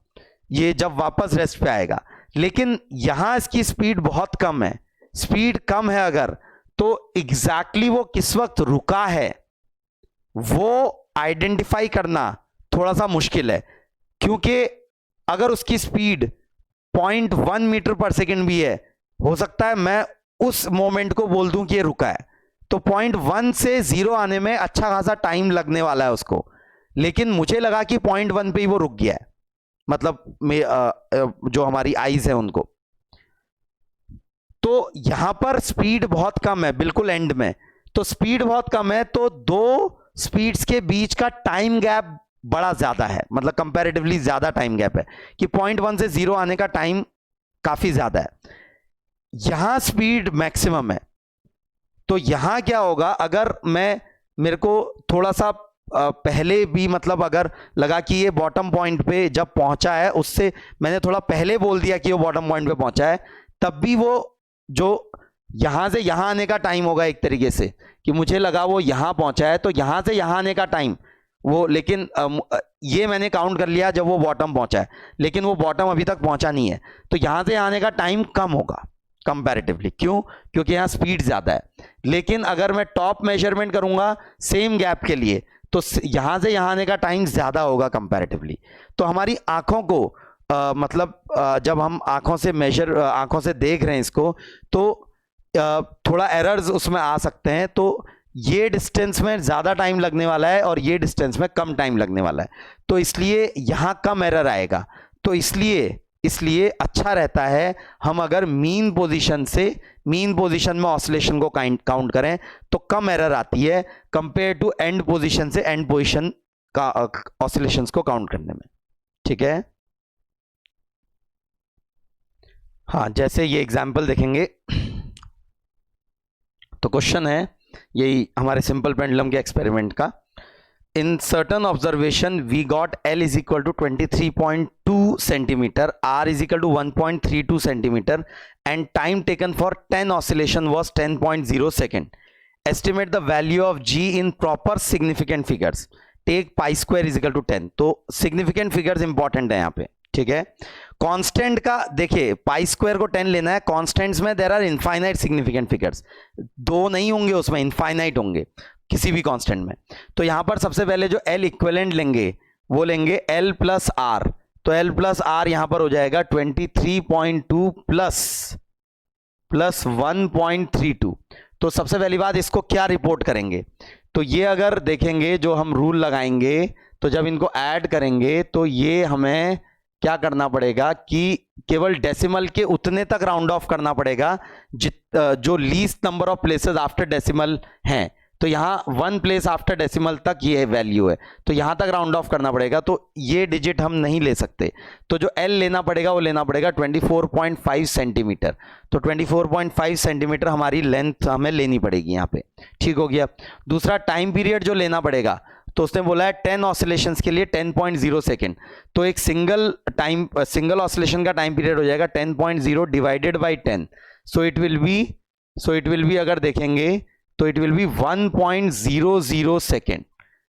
ये जब वापस रेस्ट पे आएगा, लेकिन यहां इसकी स्पीड बहुत कम है। स्पीड कम है अगर, तो एग्जैक्टली वो किस वक्त रुका है वो आइडेंटिफाई करना थोड़ा सा मुश्किल है, क्योंकि अगर उसकी स्पीड 0.1 मीटर पर सेकेंड भी है, हो सकता है मैं उस मोमेंट को बोल दूं कि ये रुका है, तो 0.1 से 0 आने में अच्छा खासा टाइम लगने वाला है उसको, लेकिन मुझे लगा कि 0.1 पे ही वो रुक गया है, मतलब जो हमारी आईज है उनको। तो यहां पर स्पीड बहुत कम है, बिल्कुल एंड में, तो स्पीड बहुत कम है, तो दो स्पीड्स के बीच का टाइम गैप बड़ा ज्यादा है, मतलब कंपैरेटिवली ज्यादा टाइम गैप है कि 0.1 से 0 आने का टाइम काफी ज्यादा है। यहां स्पीड मैक्सिमम है, तो यहां क्या होगा, अगर मेरे को थोड़ा सा पहले भी, मतलब अगर लगा कि ये बॉटम पॉइंट पे जब पहुंचा है, उससे मैंने थोड़ा पहले बोल दिया कि वो बॉटम पॉइंट पे पहुंचा है, तब भी वो जो यहां से यहां आने का टाइम होगा एक तरीके से, कि मुझे लगा वो यहां पहुंचा है, तो यहां से यहां आने का टाइम वो, लेकिन ये मैंने काउंट कर लिया जब वो बॉटम पहुंचा है, लेकिन वो बॉटम अभी तक पहुंचा नहीं है, तो यहां से आने का टाइम कम होगा कंपैरेटिवली। क्यों? क्योंकि यहां स्पीड ज्यादा है। लेकिन अगर मैं टॉप मेजरमेंट करूंगा सेम गैप के लिए, तो यहां से यहां आने का टाइम ज्यादा होगा कंपैरेटिवली। तो हमारी आंखों को जब हम आंखों से देख रहे हैं इसको, तो थोड़ा एरर्स उसमें आ सकते हैं। तो ये डिस्टेंस में ज्यादा टाइम लगने वाला है और ये डिस्टेंस में कम टाइम लगने वाला है, तो इसलिए यहां कम एरर आएगा। तो इसलिए अच्छा रहता है हम अगर मीन पोजीशन में ऑसिलेशन को काउंट करें, तो कम एरर आती है कंपेयर टू एंड पोजीशन से एंड पोजीशन का ऑसिलेशंस को काउंट करने में। ठीक है, हाँ, जैसे ये एग्जांपल देखेंगे, तो क्वेश्चन है यही हमारे सिंपल पेंडुलम के एक्सपेरिमेंट का। In certain observation, we got L is equal to 23.2 centimeter, R is equal to 1.32 centimeter, and time taken for 10 oscillation was 10.0 second. Estimate the value of G in proper significant figures. Take pi square is equal to 10. तो significant figures important है यहाँ पे, ठीक है। Constant का देखिए, pi square को 10 लेना है, कांस्टेंट्स में there are infinite significant figures, दो नहीं होंगे उसमें, इनफाइनाइट होंगे किसी भी कांस्टेंट में। तो यहां पर सबसे पहले जो L इक्विवेलेंट लेंगे वो लेंगे L प्लस R, तो L प्लस R यहां पर हो जाएगा 23.2 प्लस 1.32। तो सबसे पहली बात, इसको क्या रिपोर्ट करेंगे, तो ये अगर देखेंगे जो हम रूल लगाएंगे, तो जब इनको ऐड करेंगे तो ये हमें क्या करना पड़ेगा कि केवल डेसिमल के उतने तक राउंड ऑफ करना पड़ेगा जो least number of places after decimal हैं। तो यहां 1 प्लेस आफ्टर डेसिमल तक ये वैल्यू है, तो यहां तक राउंड ऑफ करना पड़ेगा, तो ये डिजिट हम नहीं ले सकते। तो जो L लेना पड़ेगा वो लेना पड़ेगा 24.5 सेंटीमीटर। तो 24.5 सेंटीमीटर हमारी लेंथ हमें लेनी पड़ेगी यहाँ पे। ठीक हो गया। दूसरा टाइम पीरियड जो लेना पड़ेगा, तो उसने बोला है 10 ऑसिलेशंस के लिए 10.0 सेकेंड। तो एक सिंगल ऑसिलेशन का टाइम पीरियड हो जाएगा 10.0 divided by 10। So it will B अगर देखेंगे तो इट विल बी 1.00 सेकेंड।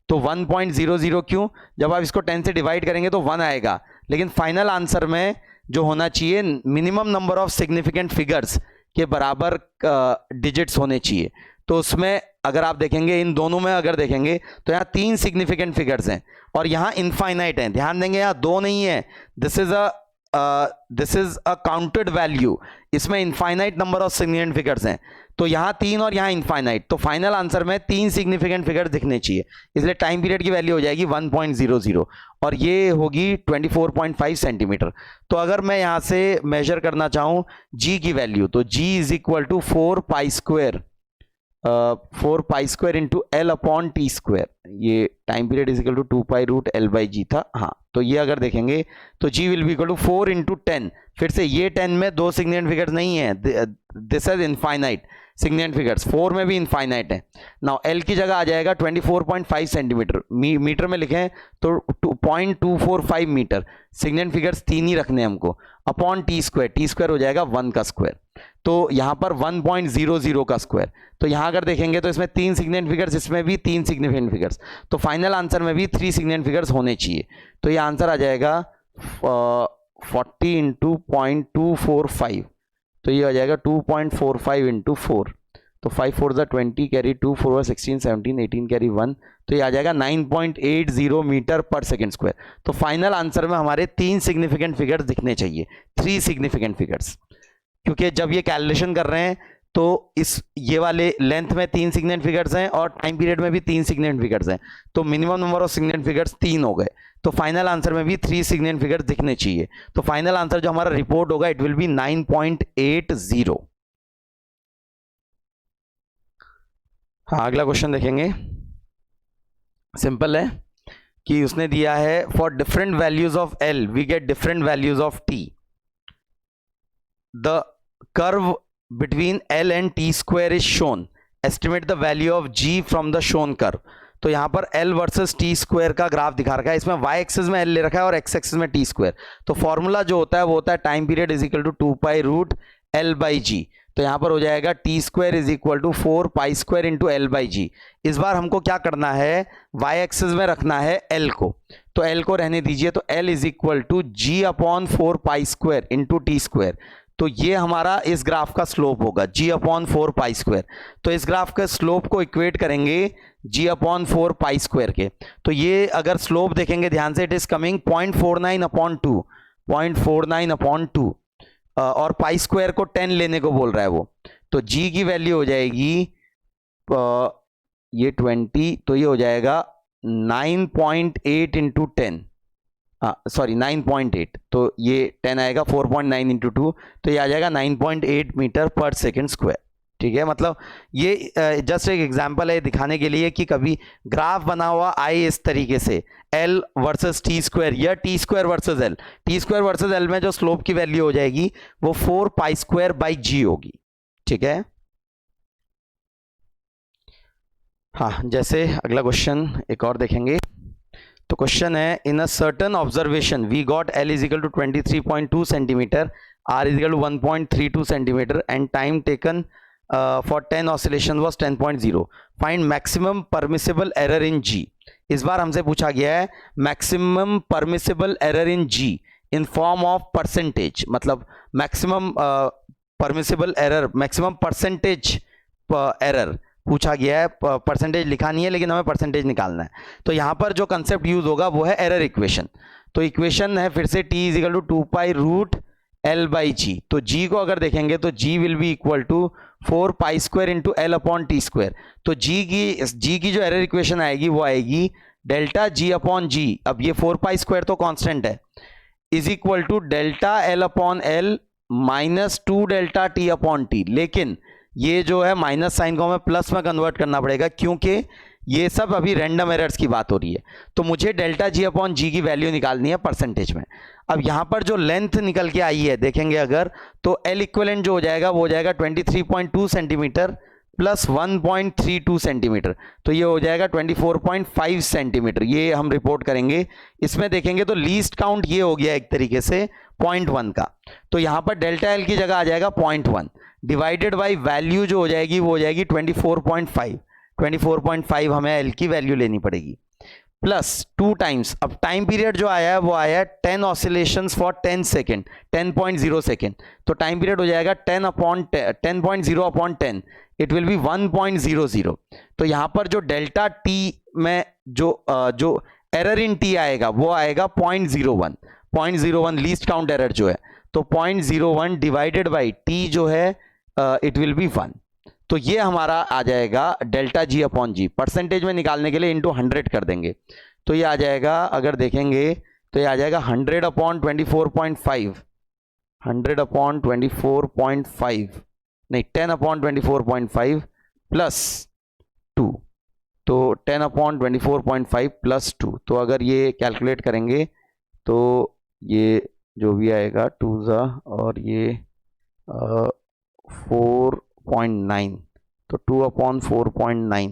तो 1.00 क्यों? जब आप इसको 10 से डिवाइड करेंगे तो 1 आएगा, लेकिन फाइनल आंसर में जो होना चाहिए minimum number of significant figures के बराबर डिजिट्स होने चाहिए। तो उसमें अगर आप देखेंगे, इन दोनों में अगर देखेंगे तो यहाँ 3 सिग्निफिकेंट फिगर्स हैं और यहाँ इनफाइनाइट हैं। ध्यान देंगे यहाँ 2 नहीं है, this is a counted value, इसमें infinite number of significant figures हैं। तो यहाँ 3 और यहाँ इनफाइनाइट, तो फाइनल आंसर में 3 सिग्निफिकेंट फिगर दिखने चाहिए, इसलिए टाइम पीरियड की वैल्यू हो जाएगी 1.00 और ये होगी 24.5 सेंटीमीटर। तो अगर मैं यहाँ से मेजर करना चाहूँ G की वैल्यू, तो G is equal to 4 pi square into L upon T square. ये time period is equal to 2 pi root L by G था। हाँ, तो ये अगर देखेंगे तो G will be equal to 4 into 10। फिर से ये 10 में 2 सिग्निफिकेंट फिगर्स नहीं है, this is infinite significant figures, 4 में भी इनफाइनाइट है। नाउ L की जगह आ जाएगा 24.5 सेंटीमीटर, मीटर में लिखें तो 0.245 मीटर, सिग्निफिकेंट फिगर्स 3 ही रखने हैं हमको, अपॉन टी स्क्वायर हो जाएगा 1 का स्क्वायर, तो यहाँ पर 1.00 का स्क्वायर। तो यहाँ अगर देखेंगे तो इसमें 3 सिग्निफिकेंट फिगर्स, इसमें भी 3 सिग्निफिकेंट फिगर्स, तो फाइनल आंसर में भी 3 सिग्निफिकेंट फिगर्स होने चाहिए। तो ये आंसर आ जाएगा 40 इंटू 0.245, तो ये आ जाएगा 2.45 इंटू 4, तो 5 4 20 कैरी 2 4 16 17 18 कैरी 1, तो ये आ जाएगा 9.80 मीटर पर सेकेंड स्क्वायर। तो फाइनल आंसर में हमारे 3 सिग्निफिकेंट फिगर्स दिखने चाहिए, 3 सिग्निफिकेंट फिगर्स, क्योंकि जब ये कैलकुलेशन कर रहे हैं तो ये वाले लेंथ में 3 सिग्निफिकेंट फिगर्स हैं और टाइम पीरियड में भी 3 सिग्निफिकेंट फिगर्स हैं, तो minimum number of significant figures 3 हो गए, तो फाइनल आंसर में भी 3 सिग्निफिकेंट फिगर्स दिखने चाहिए। तो फाइनल आंसर जो हमारा रिपोर्ट होगा इट विल बी 9.80। हाँ, अगला क्वेश्चन देखेंगे। सिंपल है कि उसने दिया है for different values of L we get different values of T. The curve between L and T square is shown, estimate the value of g from the shown curve. तो यहां पर L versus T square का graph दिखा रखा है, इसमें Y axis में L ले रखा है और एक्स एक्सिस में टी स्क्वायर। तो फॉर्मूला जो होता है वो होता है time period is equal to 2 pi root L by G. तो यहां पर हो जाएगा T square is equal to 4 pi square into L by G. इस बार हमको क्या करना है, वाई एक्सिस में रखना है एल को, तो एल को रहने दीजिए। तो L is equal to g upon 4 pi square into T square. तो ये हमारा इस ग्राफ का स्लोप होगा जी अपॉन 4 पाई स्क्वायर। तो इस ग्राफ के स्लोप को इक्वेट करेंगे जी अपॉन 4 पाई स्क्वायर के। तो ये अगर स्लोप देखेंगे ध्यान से, it is coming 0.49 upon 2, 0.49 upon 2, और पाई स्क्वायर को 10 लेने को बोल रहा है वो। तो जी की वैल्यू हो जाएगी ये 20, तो ये हो जाएगा 9.8 इंटू 10, सॉरी 9.8, तो ये 10 आएगा 4.9 इंटू 2, तो ये आ जाएगा 9.8 मीटर पर सेकेंड स्क्वायर। ठीक है, मतलब ये जस्ट एक एग्जांपल है दिखाने के लिए कि कभी ग्राफ बना हुआ आए इस तरीके से L वर्सेस टी स्क्वायर या T square versus L, T square versus L में जो स्लोप की वैल्यू हो जाएगी वो 4 पाई स्क्वायर बाई जी होगी। ठीक है, हाँ, जैसे अगला क्वेश्चन एक और देखेंगे। तो क्वेश्चन है in a certain observation we got L is equal to 23.2 centimetre, R is equal to 1.32 centimetre and time taken for 10 oscillation was 10.0, find maximum permissible error in G। इस बार हमसे पूछा गया है maximum permissible error in G in form of percentage, मतलब maximum permissible error, maximum percentage error पूछा गया है। परसेंटेज लिखा नहीं है लेकिन हमें परसेंटेज निकालना है। तो यहां पर जो कंसेप्ट यूज होगा वो है एरर इक्वेशन। तो इक्वेशन है फिर से T is equal to 2 pi root L by G. तो G को अगर देखेंगे तो G will be equal to 4 pi square into L upon T square. तो G की जो एरर इक्वेशन आएगी वो आएगी डेल्टा G अपॉन जी, अब ये 4 पाई स्क्वायर तो कांस्टेंट है, is equal to delta L upon L minus 2 delta T upon T। लेकिन ये जो है माइनस साइन को हमें प्लस में कन्वर्ट करना पड़ेगा क्योंकि ये सब अभी रैंडम एरर्स की बात हो रही है। तो मुझे डेल्टा जी अपॉन जी की वैल्यू निकालनी है परसेंटेज में। अब यहां पर जो लेंथ निकल के आई है देखेंगे अगर, तो एल इक्विवेलेंट जो हो जाएगा वो हो जाएगा 23.2 सेंटीमीटर प्लस 1.32 सेंटीमीटर, तो ये हो जाएगा 24.5 सेंटीमीटर। ये हम रिपोर्ट करेंगे। इसमें देखेंगे तो लीस्ट काउंट ये हो गया एक तरीके से 0.1 का, तो यहां पर डेल्टा एल की जगह आ जाएगा 0.1 डिवाइडेड बाई वैल्यू जो हो जाएगी वो हो जाएगी 24.5। 24.5 हमें एल की वैल्यू लेनी पड़ेगी प्लस 2 टाइम्स। अब टाइम पीरियड जो आया है वो आया है 10 ऑसिलेशंस फॉर 10 सेकेंड, 10.0 सेकेंड। तो टाइम पीरियड हो जाएगा 10.0 अपॉन 10, इट विल बी 1.00। तो यहां पर जो डेल्टा टी में जो एरर इन टी आएगा वो आएगा 0.01 लीस्ट काउंट एरर जो है, तो 0.01 डिवाइडेड बाई टी जो है इट विल बी 1। तो ये हमारा आ जाएगा डेल्टा जी अपॉन जी। परसेंटेज में निकालने के लिए इंटू 100 कर देंगे, तो ये आ जाएगा, अगर देखेंगे तो ये आ जाएगा 100 अपॉन 24.5, 100 अपॉन 24.5 नहीं 10 अपॉन 24.5 प्लस 2, तो 10 अपॉन 24.5 प्लस 2। तो अगर ये कैलकुलेट करेंगे तो ये जो भी आएगा 2 और ये 4.9, तो 2 अपॉन 4.9,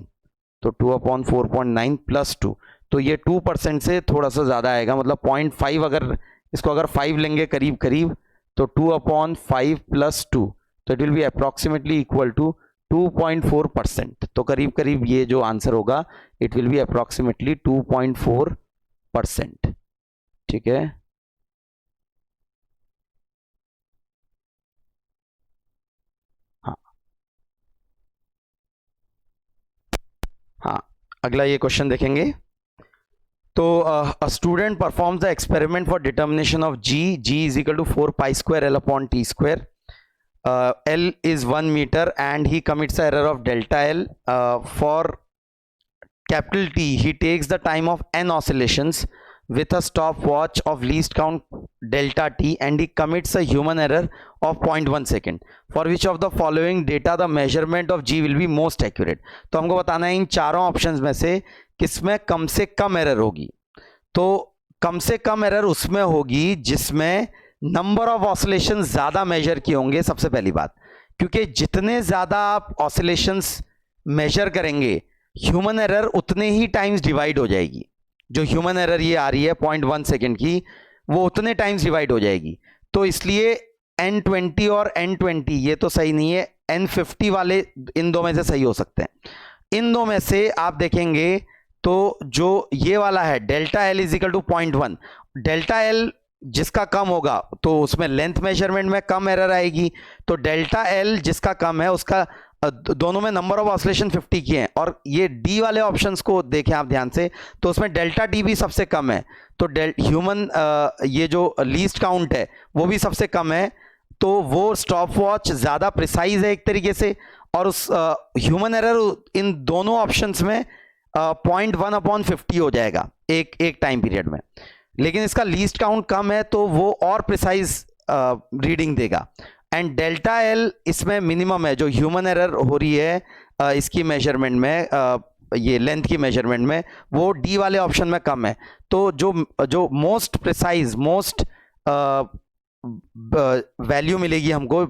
तो 2 अपॉन 4.9 प्लस 2, तो ये 2% से थोड़ा सा ज़्यादा आएगा, मतलब 0.5, अगर इसको अगर 5 लेंगे करीब करीब तो 2 अपॉन 5 प्लस 2, तो it will be approximately equal to 2.4%। तो करीब करीब ये जो आंसर होगा इट विल बी अप्रॉक्सीमेटली 2.4%। ठीक है, हाँ, अगला ये क्वेश्चन देखेंगे। तो a student performs the experiment for determination of g is equal to 4 pi square L upon T square. L is 1 meter and he commits the error of delta L. For capital T, he takes the time of n oscillations with a stopwatch of least count delta T and he commits a human error of 0.1 second. For which of the following data the measurement of G will be most accurate? तो हमको बताना है इन चारों options में से किसमें कम से कम error होगी. तो कम से कम एरर उसमें होगी जिसमें नंबर ऑफ ऑसिलेशन ज्यादा मेजर किए होंगे. सबसे पहली बात, क्योंकि जितने ज्यादा आप ऑसिलेशंस मेजर करेंगे ह्यूमन एरर उतने ही टाइम्स डिवाइड हो जाएगी. जो ह्यूमन एरर ये आ रही है 0.1 सेकेंड की, वो उतने टाइम्स डिवाइड हो जाएगी. तो इसलिए N20 और N20 ये तो सही नहीं है. N50 वाले इन दो में से सही हो सकते हैं. इन दो में से आप देखेंगे तो जो ये वाला है delta L is equal to 0.1, delta L जिसका कम होगा तो उसमें लेंथ मेजरमेंट में कम एरर आएगी. तो डेल्टा एल जिसका कम है उसका दोनों में नंबर ऑफ ऑसिलेशन 50 की हैं. और ये डी वाले ऑप्शंस को देखें आप ध्यान से, तो उसमें डेल्टा डी भी सबसे कम है. तो ह्यूमन ये जो लीस्ट काउंट है वो भी सबसे कम है. तो वो स्टॉप वॉच ज्यादा प्रिसाइज है एक तरीके से, और उस ह्यूमन एरर इन दोनों ऑप्शंस में 0.1/50 हो जाएगा एक टाइम पीरियड में. लेकिन इसका लीस्ट काउंट कम है तो वो और प्रिसाइज रीडिंग देगा. एंड डेल्टा एल इसमें मिनिमम है. जो ह्यूमन एरर हो रही है इसकी मेजरमेंट में, ये लेंथ की मेजरमेंट में, वो डी वाले ऑप्शन में कम है. तो जो मोस्ट प्रिसाइज मोस्ट वैल्यू मिलेगी हमको,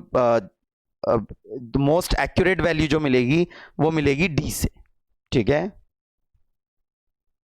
मोस्ट एक्यूरेट वैल्यू जो मिलेगी वो मिलेगी डी से. ठीक है.